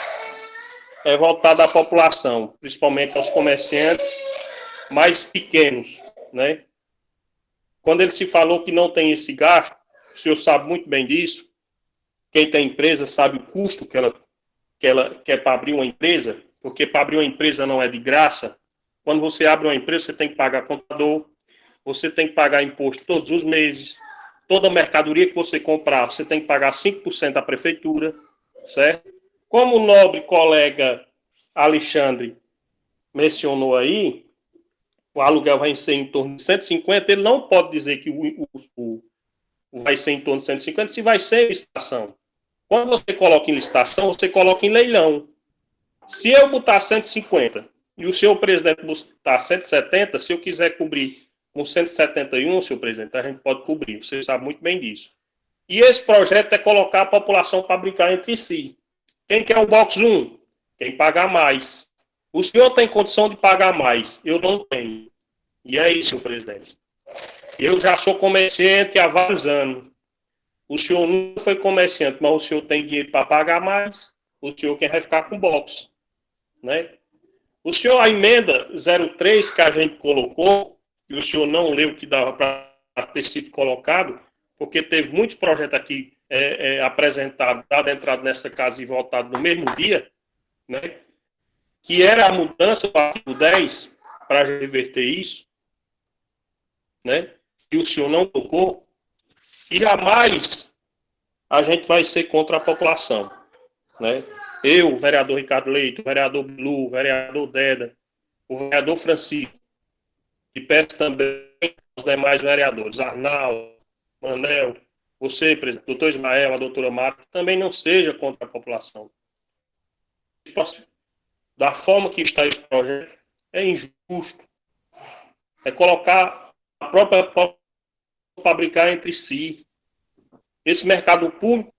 é voltada à população, principalmente aos comerciantes mais pequenos, né? Quando ele se falou que não tem esse gasto, o senhor sabe muito bem disso. Quem tem empresa sabe o custo que ela quer para abrir uma empresa, porque para abrir uma empresa não é de graça, Quando você abre uma empresa, você tem que pagar contador, você tem que pagar imposto todos os meses, toda mercadoria que você comprar, você tem que pagar 5% à prefeitura, certo? Como o nobre colega Alexandre mencionou aí, o aluguel vai ser em torno de 150, ele não pode dizer que vai ser em torno de 150 se vai ser em licitação. Quando você coloca em licitação, você coloca em leilão. Se eu botar 150 e o senhor presidente botar 170, se eu quiser cobrir com 171, senhor presidente, a gente pode cobrir, você sabe muito bem disso. E esse projeto é colocar a população para brincar entre si. Quem quer o box 1? Quem pagar mais. O senhor tem condição de pagar mais, eu não tenho. E é isso, senhor presidente. Eu já sou comerciante há vários anos. O senhor não foi comerciante, mas o senhor tem dinheiro para pagar mais. O senhor quer ficar com box, né? O senhor, a emenda 03 que a gente colocou, e o senhor não leu o que dava para ter sido colocado, porque teve muitos projetos aqui apresentados, dado entrada nessa casa e votado no mesmo dia, né? Que era a mudança do artigo 10 para reverter isso, né? E o senhor não tocou, e jamais a gente vai ser contra a população, né? Eu, o vereador Ricardo Leite, o vereador Bilu, o vereador Deda, o vereador Francisco, e peço também aos demais vereadores, Arnaldo, Manel, você, presidente, doutor Ismael, a doutora Marta, também não seja contra a população. Da forma que está esse projeto, é injusto. É colocar a própria população para brincar entre si. Esse mercado público,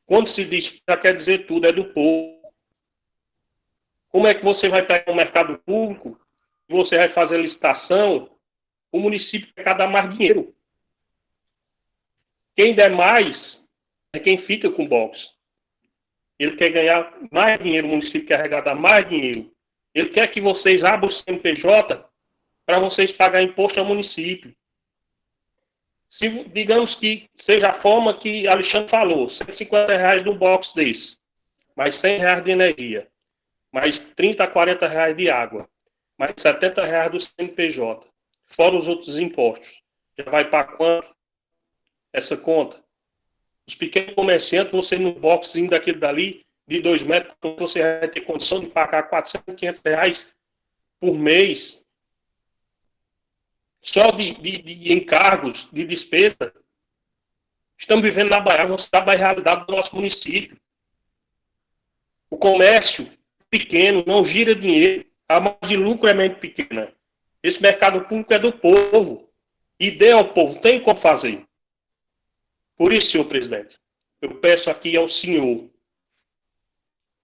quando se diz, já quer dizer tudo, é do povo. Como é que você vai pegar um mercado público, você vai fazer licitação, o município quer dar mais dinheiro. Quem der mais é quem fica com o box. Ele quer ganhar mais dinheiro, o município quer arrecadar mais dinheiro. Ele quer que vocês abram o CNPJ para vocês pagarem imposto ao município. Se, digamos que seja a forma que Alexandre falou, R$150 no box desse, mais R$100 de energia, mais 30 a 40 reais de água, mais R$70 do CNPJ, fora os outros impostos. Já vai para quanto essa conta? Os pequenos comerciantes, você no boxzinho daquele dali, de 2 metros, você vai ter condição de pagar R$400, R$500 por mês, só de encargos, de despesa. Estamos vivendo na Bahia, você sabe a realidade do nosso município. O comércio pequeno não gira dinheiro, a margem de lucro é muito pequena. Esse mercado público é do povo, e dê ao povo, tem como fazer. Por isso, senhor presidente, eu peço aqui ao senhor,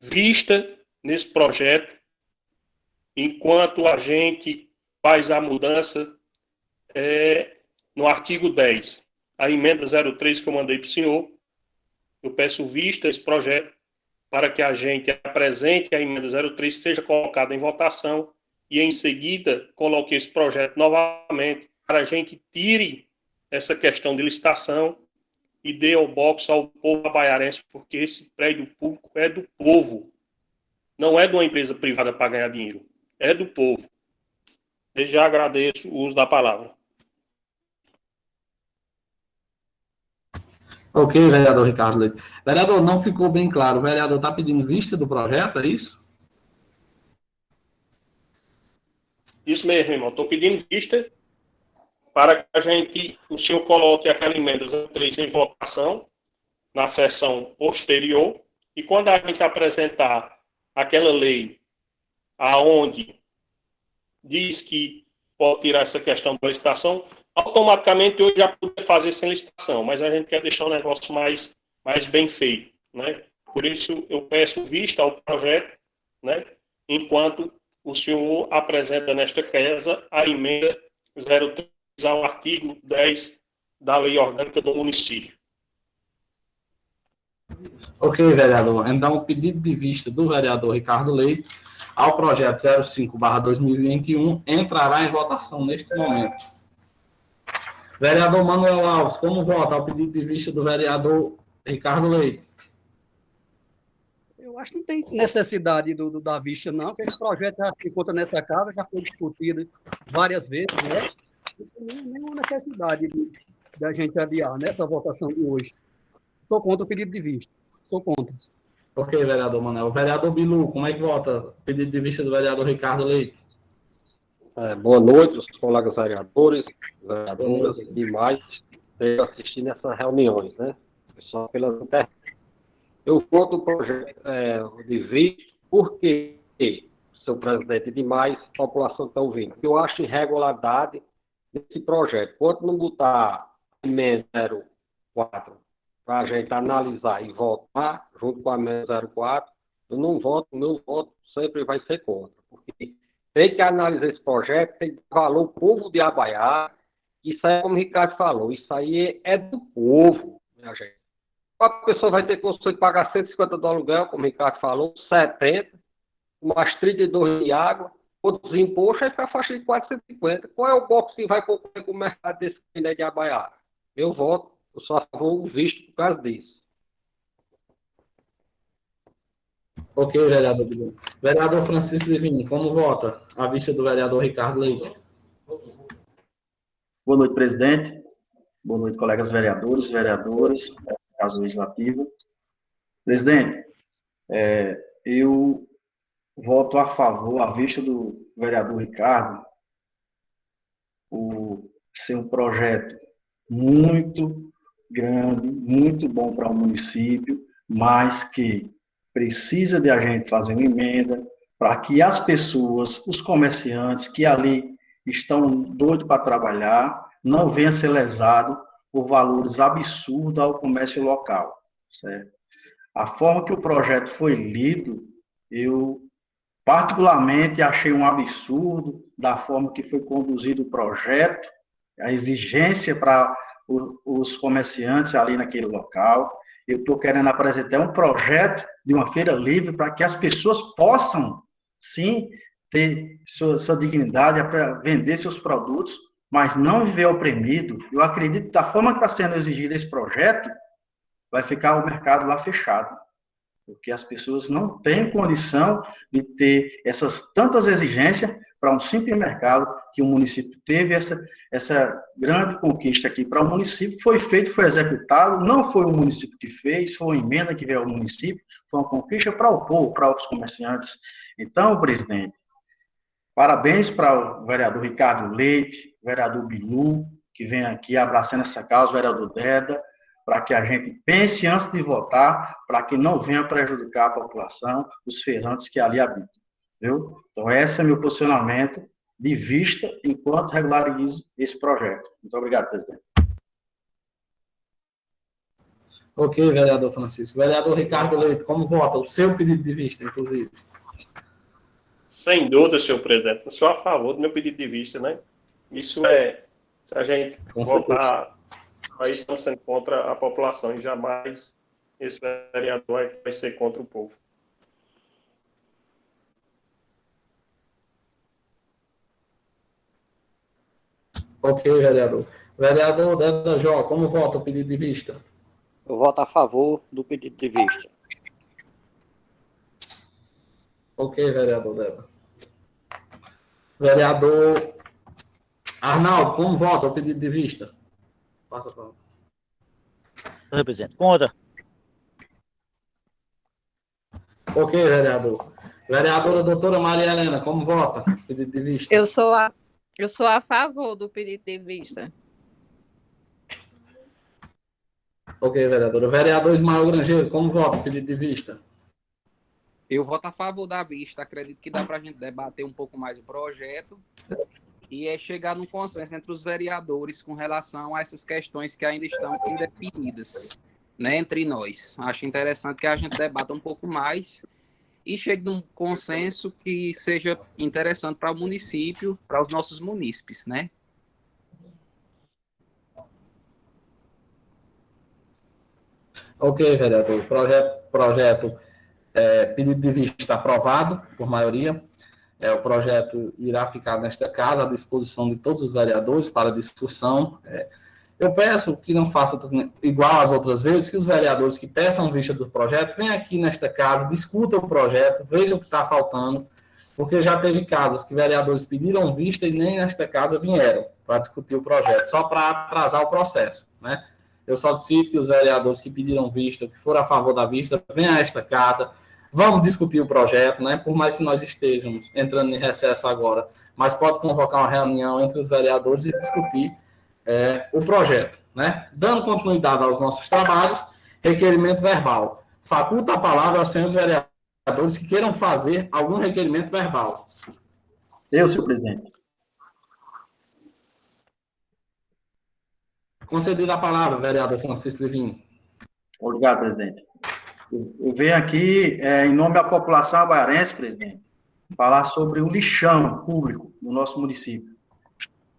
vista nesse projeto, enquanto a gente faz a mudança no artigo 10, a emenda 03 que eu mandei para o senhor, eu peço vista esse projeto para que a gente apresente a emenda 03, seja colocada em votação e em seguida coloque esse projeto novamente para a gente tire essa questão de licitação e dê ao box ao povo abaiarense, porque esse prédio público é do povo, não é de uma empresa privada para ganhar dinheiro, é do povo. Eu já agradeço o uso da palavra. Ok, vereador Ricardo Leite. Vereador, não ficou bem claro. O vereador está pedindo vista do projeto, é isso? Isso mesmo, irmão. Estou pedindo vista para que o senhor coloque aquela emenda 03 em votação na sessão posterior e quando a gente apresentar aquela lei aonde diz que pode tirar essa questão da licitação, automaticamente eu já poder fazer sem licitação, mas a gente quer deixar o negócio mais bem feito, né? Por isso eu peço vista ao projeto, né? Enquanto o senhor apresenta nesta casa a emenda 03 ao artigo 10 da Lei Orgânica do Município. Ok, vereador. Então, o pedido de vista do vereador Ricardo Leite ao projeto 05/2021 entrará em votação neste momento. Vereador Manuel Alves, como vota ao pedido de vista do vereador Ricardo Leite? Eu Eu acho que não tem necessidade da vista, não, porque esse projeto já se encontra nessa casa, já foi discutido várias vezes, né? Não tem nenhuma necessidade da gente adiar nessa votação de hoje. Sou contra o pedido de vista. Sou contra. Ok, vereador Manuel. Vereador Bilu, como é que vota? Pedido de vista do vereador Ricardo Leite. Boa noite, os colegas vereadores, vereadoras e demais que assistir nessas reuniões, né? Só pelas internet. Eu voto o projeto de vista porque, senhor presidente, demais a população está ouvindo. Eu acho irregularidade nesse projeto. Quanto não botar emenda 04 para a gente analisar e votar junto com a emenda 04, eu não voto, o meu voto sempre vai ser contra. Porque tem que analisar esse projeto, tem que dar valor ao povo de Abaiara. Isso aí, como o Ricardo falou, isso aí é do povo, minha gente. A pessoa vai ter condições de pagar $150 de aluguel, como o Ricardo falou, 70, mais 32 de água, outros impostos, aí fica a faixa de 450. Qual é o golpe que vai concorrer com o mercado desse ainda de Abaiara? Eu voto, eu só vou visto por causa disso. Ok, vereador Bilu. Vereador Francisco Divini, como vota à vista do vereador Ricardo Leite? Boa noite, presidente. Boa noite, colegas vereadores, vereadoras, Casa Legislativa. Presidente, eu voto a favor, à vista do vereador Ricardo, por ser um projeto muito grande, muito bom para o município, mas que precisa de a gente fazer uma emenda para que as pessoas, os comerciantes que ali estão doidos para trabalhar, não venham ser lesados por valores absurdos ao comércio local, certo? A forma que o projeto foi lido, eu particularmente achei um absurdo da forma que foi conduzido o projeto, a exigência para os comerciantes ali naquele local. Eu estou querendo apresentar um projeto de uma feira livre para que as pessoas possam, sim, ter sua dignidade para vender seus produtos, mas não viver oprimido. Eu acredito que da forma que está sendo exigido esse projeto, vai ficar o mercado lá fechado, porque as pessoas não têm condição de ter essas tantas exigências para um simples mercado que o município teve essa grande conquista aqui para o município, foi feito, foi executado, não foi o município que fez, foi uma emenda que veio ao município, foi uma conquista para o povo, para os comerciantes. Então, presidente, parabéns para o vereador Ricardo Leite, vereador Bilu, que vem aqui abraçando essa causa, o vereador Deda, para que a gente pense antes de votar, para que não venha prejudicar a população, os feirantes que ali habitam. Viu? Então, esse é meu posicionamento de vista enquanto regularizo esse projeto. Muito obrigado, presidente. Ok, vereador Francisco. Vereador Ricardo Leite, como vota? O seu pedido de vista, inclusive. Sem dúvida, senhor presidente. Eu sou a favor do meu pedido de vista, né? Isso é, se a gente votar, aí estamos sendo contra a população e jamais esse vereador vai ser contra o povo. Ok, vereador. Vereador Deda Jó, como vota o pedido de vista? Eu voto a favor do pedido de vista. Ok, vereador Deda. Vereador Arnaldo, como vota o pedido de vista? Passa para Senhor presidente, contra. Ok, vereador. Vereadora doutora Maria Helena, como vota o pedido de vista? Eu sou a favor do pedido de vista. Ok, vereadora. Vereador Ismael Grangeiro, como vota o pedido de vista? Eu voto a favor da vista. Acredito que dá para a gente debater um pouco mais o projeto e chegar num consenso entre os vereadores com relação a essas questões que ainda estão indefinidas, né, entre nós. Acho interessante que a gente debata um pouco mais e chegue num consenso que seja interessante para o município, para os nossos munícipes, né? Ok, vereador. Projeto pedido de vista aprovado por maioria. O projeto irá ficar nesta casa à disposição de todos os vereadores para discussão. Eu peço que não faça igual às outras vezes, que os vereadores que peçam vista do projeto venham aqui nesta casa, discutam o projeto, vejam o que está faltando, porque já teve casos que vereadores pediram vista e nem nesta casa vieram para discutir o projeto, só para atrasar o processo, né? Eu só cito que os vereadores que pediram vista, que foram a favor da vista, venham a esta casa, vamos discutir o projeto, né? Por mais que nós estejamos entrando em recesso agora, mas pode convocar uma reunião entre os vereadores e discutir o projeto, né? Dando continuidade aos nossos trabalhos, requerimento verbal. Faculta a palavra aos senhores vereadores que queiram fazer algum requerimento verbal. Eu, senhor presidente. Concedida a palavra, vereador Francisco Livini. Obrigado, presidente. Eu venho aqui, em nome da população abaiarense, presidente, falar sobre o lixão público no nosso município.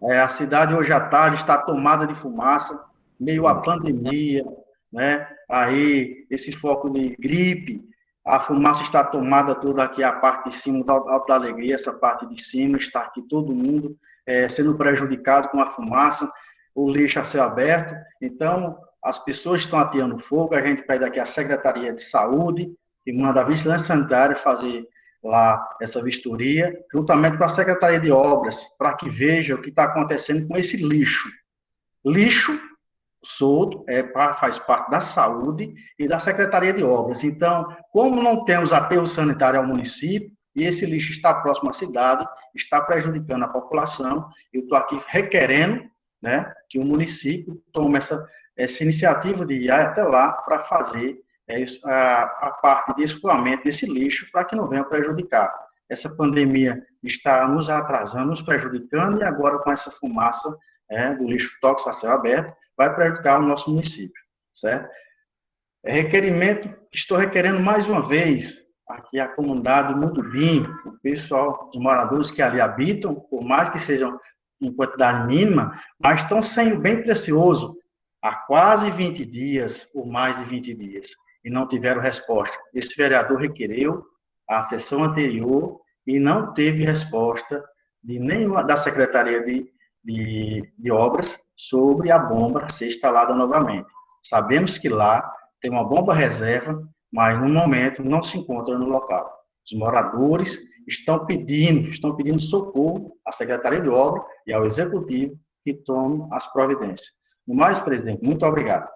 A cidade hoje à tarde está tomada de fumaça, meio à pandemia, né? Aí, esse foco de gripe, a fumaça está tomada toda aqui, a parte de cima do Alto da Alegria, essa parte de cima, está aqui todo mundo sendo prejudicado com a fumaça, o lixo a céu aberto. Então, as pessoas estão ateando fogo, a gente pede aqui a Secretaria de Saúde, que manda a Vigilância Sanitária fazer lá essa vistoria, juntamente com a Secretaria de Obras, para que veja o que está acontecendo com esse lixo. Lixo solto faz parte da saúde e da Secretaria de Obras. Então, como não temos aterro sanitário ao município, e esse lixo está próximo à cidade, está prejudicando a população, eu estou aqui requerendo, né, que o município tome essa iniciativa de ir até lá para fazer a parte de escoamento desse lixo para que não venha prejudicar. Essa pandemia está nos atrasando, nos prejudicando, e agora com essa fumaça do lixo tóxico a céu aberto, vai prejudicar o nosso município, certo? Estou requerendo mais uma vez aqui a comunidade Mundubim, o pessoal, os moradores que ali habitam, por mais que sejam em quantidade mínima, mas estão sem o bem precioso há quase 20 dias, ou mais de 20 dias, e não tiveram resposta. Esse vereador requereu a sessão anterior e não teve resposta de nenhuma da Secretaria de Obras sobre a bomba ser instalada novamente. Sabemos que lá tem uma bomba reserva, mas no momento não se encontra no local. Os moradores estão pedindo socorro à Secretaria de Obras e ao Executivo que tome as providências. No mais, presidente, muito obrigado.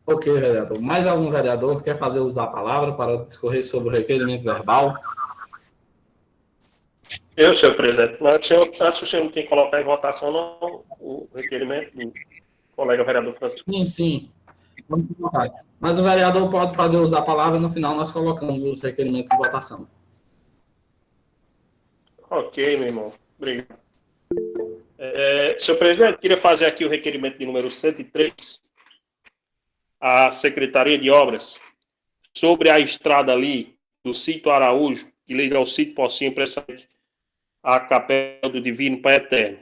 Ok, vereador. Mais algum vereador quer fazer uso da palavra para discorrer sobre o requerimento verbal? Eu, senhor presidente. Acho que o senhor não tem que colocar em votação não, o requerimento do colega vereador Francisco. Sim. Mas o vereador pode fazer uso da palavra, no final nós colocamos os requerimentos em votação. Ok, meu irmão. Obrigado. Senhor presidente, queria fazer aqui o requerimento de número 103 à Secretaria de Obras sobre a estrada ali do sítio Araújo, que liga ao sítio Pocinho, precisamente a Capela do Divino Pai Eterno,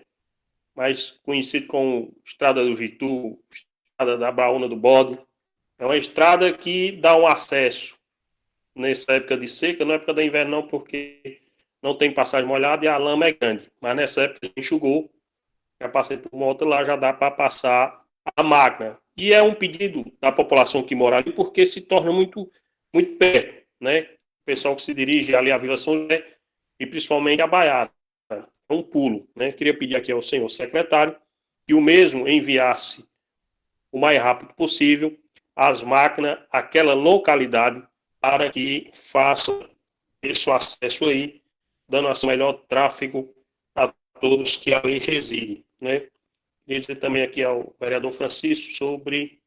mais conhecido como Estrada do Jitu, Estrada da Baúna do Bode. É uma estrada que dá um acesso nessa época de seca, não é época de inverno não, porque não tem passagem molhada e a lama é grande, mas nessa época a gente enxugou, já passei por uma outra lá, já dá para passar a máquina. E é um pedido da população que mora ali, porque se torna muito, muito perto, né? O pessoal que se dirige ali à Vila São José, e principalmente a Baiara. É um pulo, né? Queria pedir aqui ao senhor secretário que o mesmo enviasse o mais rápido possível as máquinas àquela localidade para que faça esse acesso aí, dando assim melhor tráfego a todos que ali residem, né? Queria dizer também aqui ao vereador Francisco sobre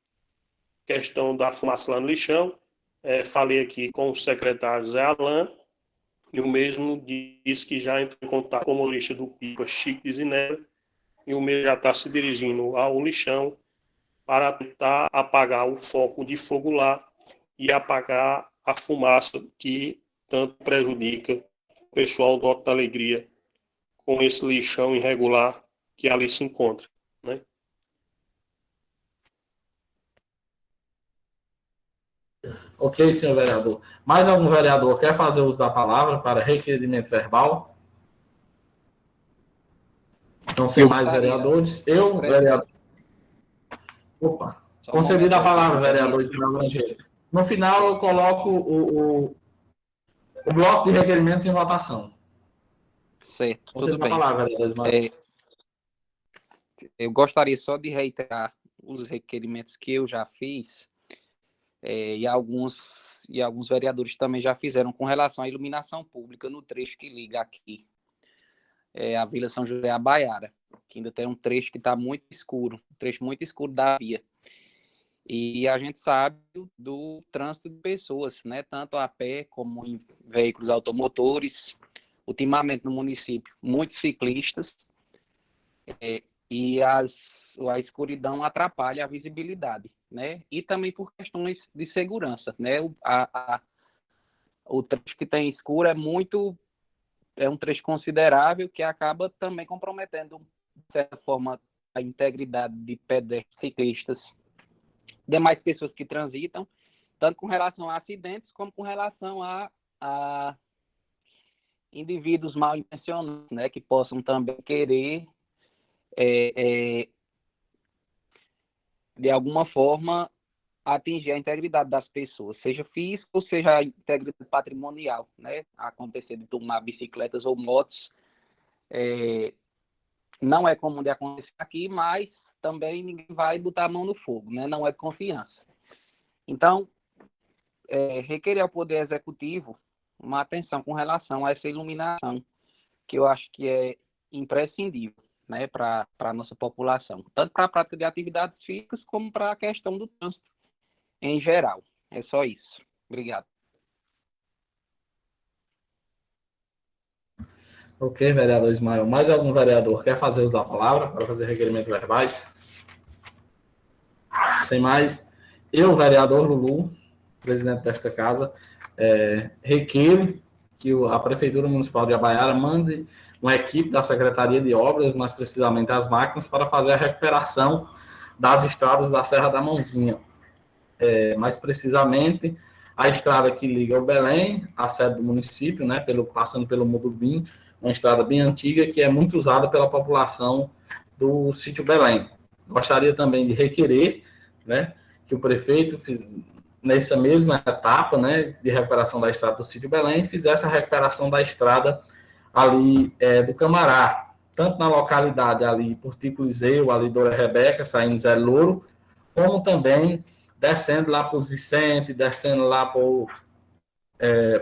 a questão da fumaça lá no lixão. Falei aqui com o secretário Zé Alain, e o mesmo disse que já entrou em contato com o motorista do Pipa, Chico de Zinebra, e o mesmo já está se dirigindo ao lixão para tentar apagar o foco de fogo lá e apagar a fumaça que tanto prejudica o pessoal do Alto da Alegria com esse lixão irregular que ali se encontra, né? Ok, senhor vereador. Mais algum vereador quer fazer uso da palavra para requerimento verbal? Não sem mais vereadores. Eu, vereador. Opa. Concedida a palavra, vereador Ismael Grangeiro. No final, eu coloco o bloco de requerimentos em votação. Certo, Concedida tudo bem. a palavra, vereador Ismael. Eu gostaria só de reiterar os requerimentos que eu já fiz, e alguns vereadores também já fizeram com relação à iluminação pública no trecho que liga aqui a Vila São José a Baiara, que ainda tem um trecho que está muito escuro, um trecho muito escuro da via. E a gente sabe do trânsito de pessoas, né, tanto a pé como em veículos automotores. Ultimamente no município, muitos ciclistas, e a escuridão atrapalha a visibilidade, né? E também por questões de segurança, né? O trecho que tem escuro é um trecho considerável que acaba também comprometendo, de certa forma, a integridade de pedestres, ciclistas, demais pessoas que transitam, tanto com relação a acidentes como com relação a indivíduos mal intencionados, né, que possam também querer de alguma forma atingir a integridade das pessoas, seja física ou seja a integridade patrimonial, né, acontecer de tomar bicicletas ou motos, não é comum de acontecer aqui, mas também ninguém vai botar a mão no fogo, né, não é de confiança. Então, requerer ao Poder Executivo uma atenção com relação a essa iluminação, que eu acho que é imprescindível, né, para a nossa população, tanto para a prática de atividades físicas como para a questão do trânsito em geral. É só isso. Obrigado. Ok, vereador Ismael. Mais algum vereador quer fazer uso da palavra para fazer requerimentos verbais? Sem mais, eu, vereador Lulu, presidente desta casa, requeiro que a Prefeitura Municipal de Abaiara mande uma equipe da Secretaria de Obras, mais precisamente as máquinas, para fazer a recuperação das estradas da Serra da Mãozinha. Mais precisamente, a estrada que liga o Belém, a sede do município, né, passando pelo Mudubim, uma estrada bem antiga que é muito usada pela população do sítio Belém. Gostaria também de requerer, né, que o prefeito nessa mesma etapa, né, de recuperação da estrada do sítio Belém, fizesse a recuperação da estrada ali do Camará, tanto na localidade ali por Tico Liseu, ali Dora Rebeca, saindo Zé Louro, como também descendo lá para os Vicente, descendo lá para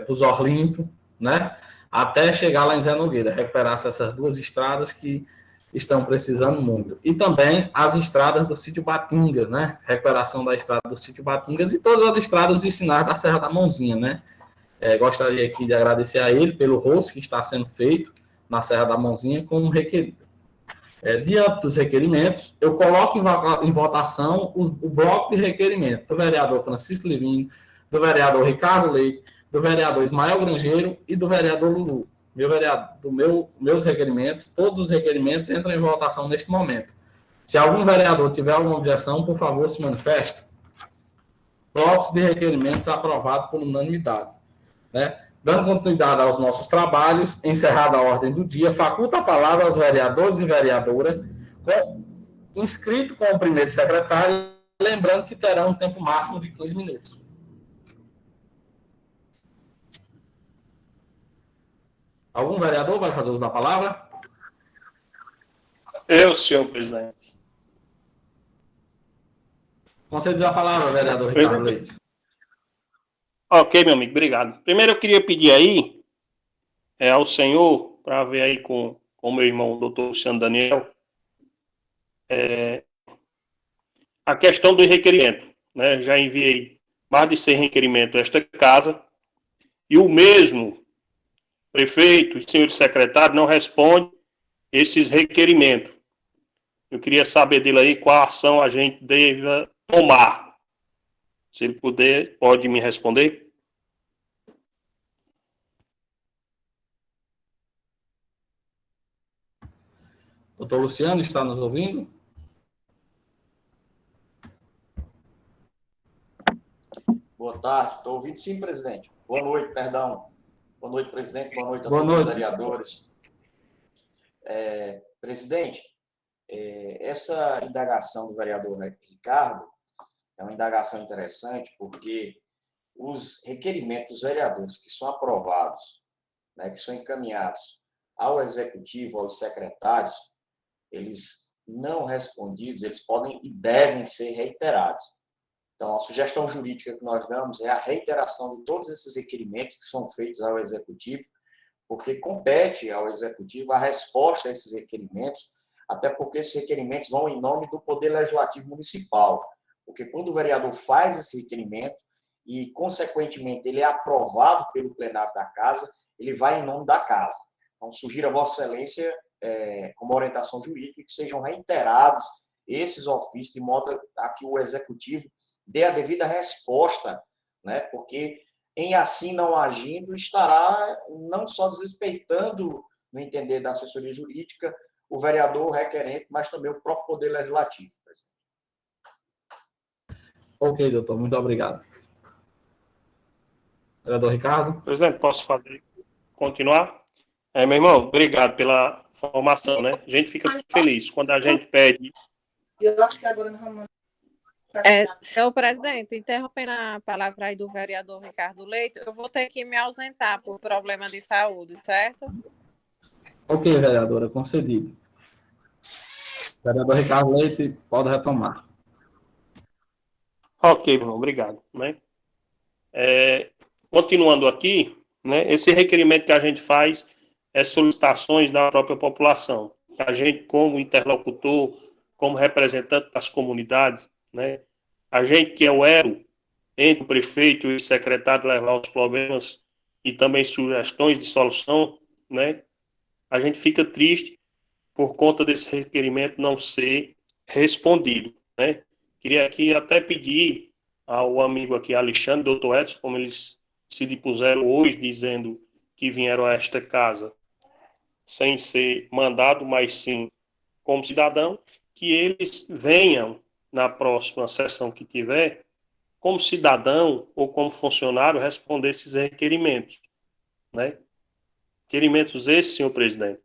os Orlimpo, né, até chegar lá em Zé Nogueira, recuperasse essas duas estradas que estão precisando muito. E também as estradas do sítio Batinga, né? Recuperação da estrada do sítio Batingas e todas as estradas vicinais da Serra da Mãozinha, né? Gostaria aqui de agradecer a ele pelo rosto que está sendo feito na Serra da Mãozinha como requerido. Diante dos requerimentos, eu coloco em votação o bloco de requerimento do vereador Francisco Livino, do vereador Ricardo Leite, do vereador Ismael Grangeiro e do vereador Lulu. Meus requerimentos, todos os requerimentos entram em votação neste momento. Se algum vereador tiver alguma objeção, por favor, se manifeste. Blocos de requerimentos aprovados por unanimidade. Né? Dando continuidade aos nossos trabalhos, encerrada a ordem do dia, faculta a palavra aos vereadores e vereadoras, inscrito com o primeiro secretário, lembrando que terão um tempo máximo de 15 minutos. Algum vereador vai fazer uso da palavra? Eu, senhor presidente. Concedido a palavra, vereador Ricardo Leite. Ok, meu amigo, obrigado. Primeiro eu queria pedir aí ao senhor, para ver aí com o meu irmão, o doutor Luciano Daniel, a questão do requerimento. Né? Já enviei mais de 100 requerimentos a esta casa, e o mesmo prefeito e senhor secretário não respondem esses requerimentos. Eu queria saber dele aí qual ação a gente deve tomar. Se ele puder, pode me responder? Doutor Luciano, está nos ouvindo? Boa tarde, estou ouvindo sim, presidente. Boa noite, perdão. Boa noite, presidente. Boa noite a todos os vereadores. Presidente, essa indagação do vereador Ricardo é uma indagação interessante, porque os requerimentos dos vereadores que são aprovados, né, que são encaminhados ao executivo, aos secretários, eles não respondidos, eles podem e devem ser reiterados. Então, a sugestão jurídica que nós damos é a reiteração de todos esses requerimentos que são feitos ao executivo, porque compete ao executivo a resposta a esses requerimentos, até porque esses requerimentos vão em nome do Poder Legislativo Municipal. Porque quando o vereador faz esse requerimento e, consequentemente, ele é aprovado pelo plenário da Casa, ele vai em nome da Casa. Então, sugiro a Vossa Excelência, como orientação jurídica, que sejam reiterados esses ofícios, de modo a que o Executivo dê a devida resposta, né? Porque, em assim não agindo, estará não só desrespeitando, no entender da assessoria jurídica, o vereador requerente, mas também o próprio Poder Legislativo, presidente. Ok, doutor, muito obrigado. Vereador Ricardo. Presidente, posso continuar? Meu irmão, obrigado pela informação, né? A gente fica feliz quando a gente pede. Eu acho que agora não vamos. Senhor presidente, interrompendo a palavra aí do vereador Ricardo Leite, eu vou ter que me ausentar por problema de saúde, certo? Ok, vereadora, concedido. Vereador Ricardo Leite, pode retomar. Ok, irmão, obrigado. Né? Continuando aqui, né, esse requerimento que a gente faz é solicitações da própria população. A gente, como interlocutor, como representante das comunidades, né, a gente que é o elo entre o prefeito e o secretário levar os problemas e também sugestões de solução, né, a gente fica triste por conta desse requerimento não ser respondido, né. Queria aqui até pedir ao amigo aqui, Alexandre, doutor Edson, como eles se dispuseram hoje, dizendo que vieram a esta casa sem ser mandado, mas sim como cidadão, que eles venham na próxima sessão que tiver, como cidadão ou como funcionário, responder esses requerimentos, né? Requerimentos esses, senhor presidente,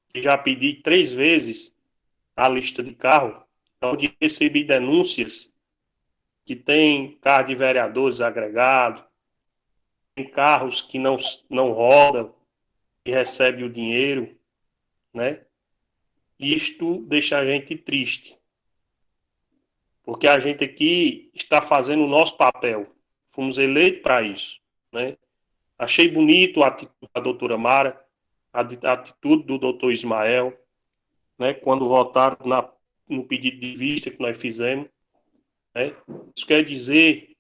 que já pedi 3 vezes a lista de carro, onde recebi denúncias que tem carro de vereadores agregado, tem carros que não rodam e recebem o dinheiro, né? Isto deixa a gente triste, porque a gente aqui está fazendo o nosso papel, fomos eleitos para isso, né? Achei bonito a atitude da doutora Mara, a atitude do doutor Ismael, né? Quando votaram no pedido de vista que nós fizemos, né? Isso quer dizer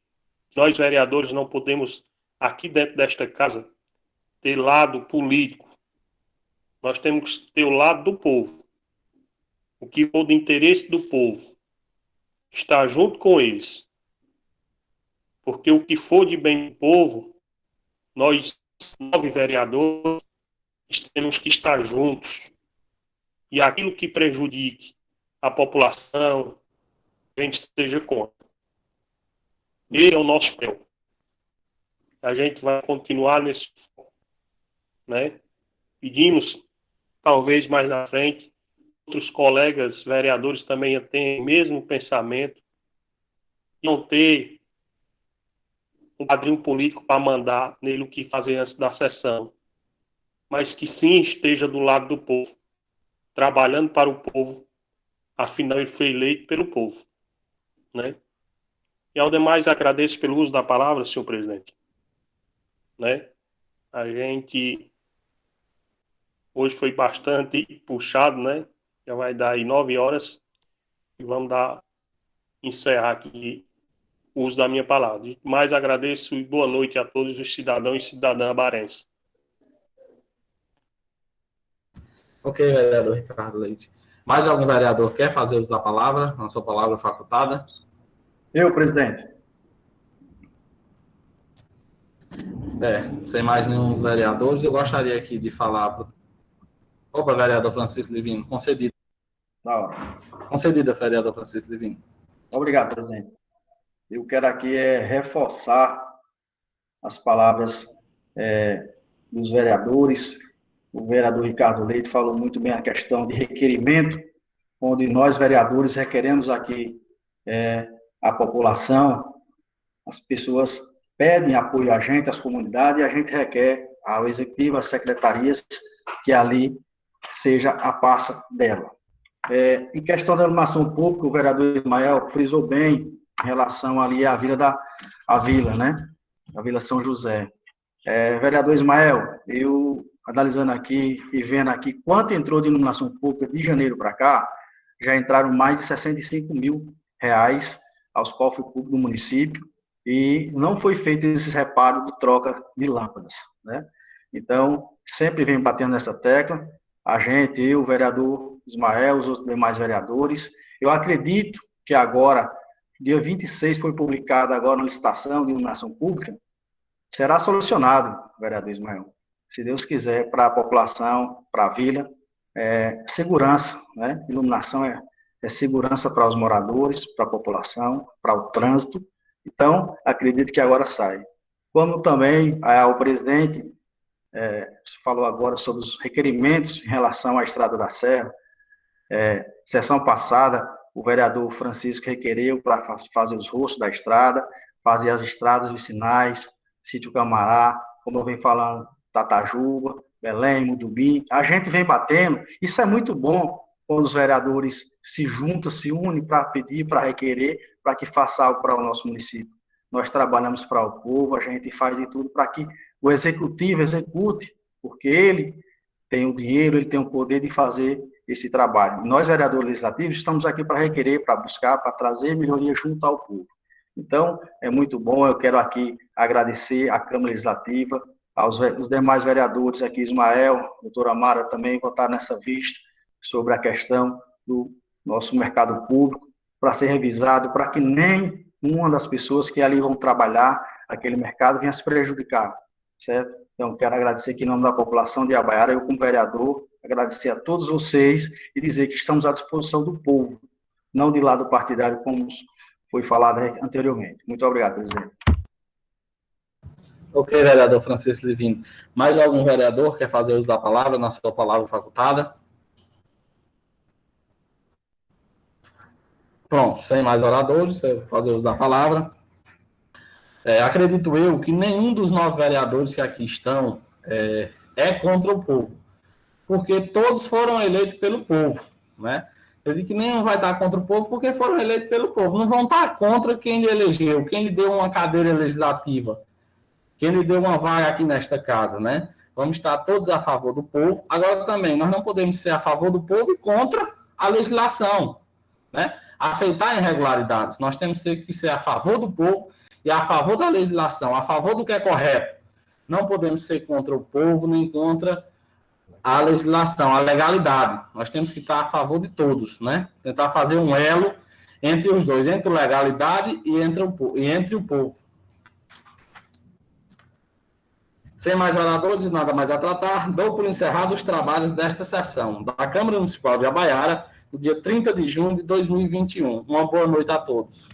que nós vereadores não podemos, aqui dentro desta casa, ter lado político. Nós temos que ter o lado do povo. O que for do interesse do povo, estar junto com eles. Porque o que for de bem do povo, nós, 9 vereadores, temos que estar juntos. E aquilo que prejudique a população, a gente esteja contra. Esse é o nosso papel. A gente vai continuar nesse, né? Pedimos, talvez mais na frente, outros colegas vereadores também tenham o mesmo pensamento, não ter um padrinho político para mandar nele o que fazer antes da sessão, mas que sim esteja do lado do povo, trabalhando para o povo, afinal ele foi eleito pelo povo, né? E ao demais agradeço pelo uso da palavra, senhor presidente, né? A gente hoje foi bastante puxado, né? Já vai dar aí 9 horas e vamos encerrar aqui o uso da minha palavra. Mais agradeço e boa noite a todos os cidadãos e cidadãs abarenses. Ok, vereador Ricardo Leite. Mais algum vereador quer fazer uso da palavra? A sua palavra facultada? Eu, presidente. Sem mais nenhum dos vereadores, eu gostaria aqui de falar... Opa, vereador Francisco Livino, concedido. Da hora. Concedida, vereador Francisco Livino. Obrigado, presidente. Eu quero aqui reforçar as palavras dos vereadores, o vereador Ricardo Leite falou muito bem a questão de requerimento, onde nós, vereadores, requeremos aqui a população, as pessoas pedem apoio a gente, as comunidades, e a gente requer ao executivo, às secretarias, que ali seja a pasta dela. Em questão da iluminação pública, o vereador Ismael frisou bem em relação ali à Vila, né? A Vila São José. Vereador Ismael, eu analisando aqui e vendo aqui quanto entrou de iluminação pública de janeiro para cá, já entraram mais de 65 mil reais aos cofres públicos do município e não foi feito esses reparos de troca de lâmpadas, né? Então, sempre vem batendo nessa tecla, a gente, eu, o vereador Ismael, os outros demais vereadores. Eu acredito que agora, dia 26, foi publicada agora a licitação de iluminação pública, será solucionado, vereador Ismael, se Deus quiser, para a população, para a vila, segurança, né? Iluminação é segurança para os moradores, para a população, para o trânsito. Então, acredito que agora sai. Como também o presidente falou agora sobre os requerimentos em relação à Estrada da Serra, sessão passada, o vereador Francisco requereu para fazer os rostos da estrada, fazer as estradas vicinais, Sítio Camará, como eu venho falando, Tatajuba, Belém, Mudubim, a gente vem batendo. Isso é muito bom quando os vereadores se juntam, se unem para pedir, para requerer, para que faça algo para o nosso município. Nós trabalhamos para o povo, a gente faz de tudo para que o executivo execute, porque ele tem o dinheiro, ele tem o poder de fazer esse trabalho. Nós, vereadores legislativos, estamos aqui para requerer, para buscar, para trazer melhoria junto ao povo. Então, é muito bom, eu quero aqui agradecer à Câmara Legislativa, aos demais vereadores aqui, Ismael, doutora Amara também vão estar nessa vista sobre a questão do nosso mercado público, para ser revisado, para que nem uma das pessoas que ali vão trabalhar aquele mercado venha se prejudicar, certo? Então, quero agradecer aqui em nome da população de Iabaiara, eu como vereador, agradecer a todos vocês e dizer que estamos à disposição do povo, não de lado partidário, como foi falado anteriormente. Muito obrigado, presidente. Ok, vereador Francisco Livino. Mais algum vereador quer fazer uso da palavra, na sua palavra facultada? Pronto, sem mais oradores, fazer uso da palavra. Acredito eu que nenhum dos 9 vereadores que aqui estão é contra o povo, porque todos foram eleitos pelo povo, né? Eu digo que nenhum vai estar contra o povo porque foram eleitos pelo povo. Não vão estar contra quem lhe elegeu, quem lhe deu uma cadeira legislativa, quem lhe deu uma vaga aqui nesta casa, né? Vamos estar todos a favor do povo. Agora também, nós não podemos ser a favor do povo e contra a legislação, né? Aceitar irregularidades. Nós temos que ser a favor do povo e a favor da legislação, a favor do que é correto. Não podemos ser contra o povo, nem contra a legislação, a legalidade. Nós temos que estar a favor de todos, né? Tentar fazer um elo entre os dois, entre a legalidade e entre o povo. Sem mais oradores e nada mais a tratar, dou por encerrado os trabalhos desta sessão da Câmara Municipal de Iabaiara, no dia 30 de junho de 2021. Uma boa noite a todos.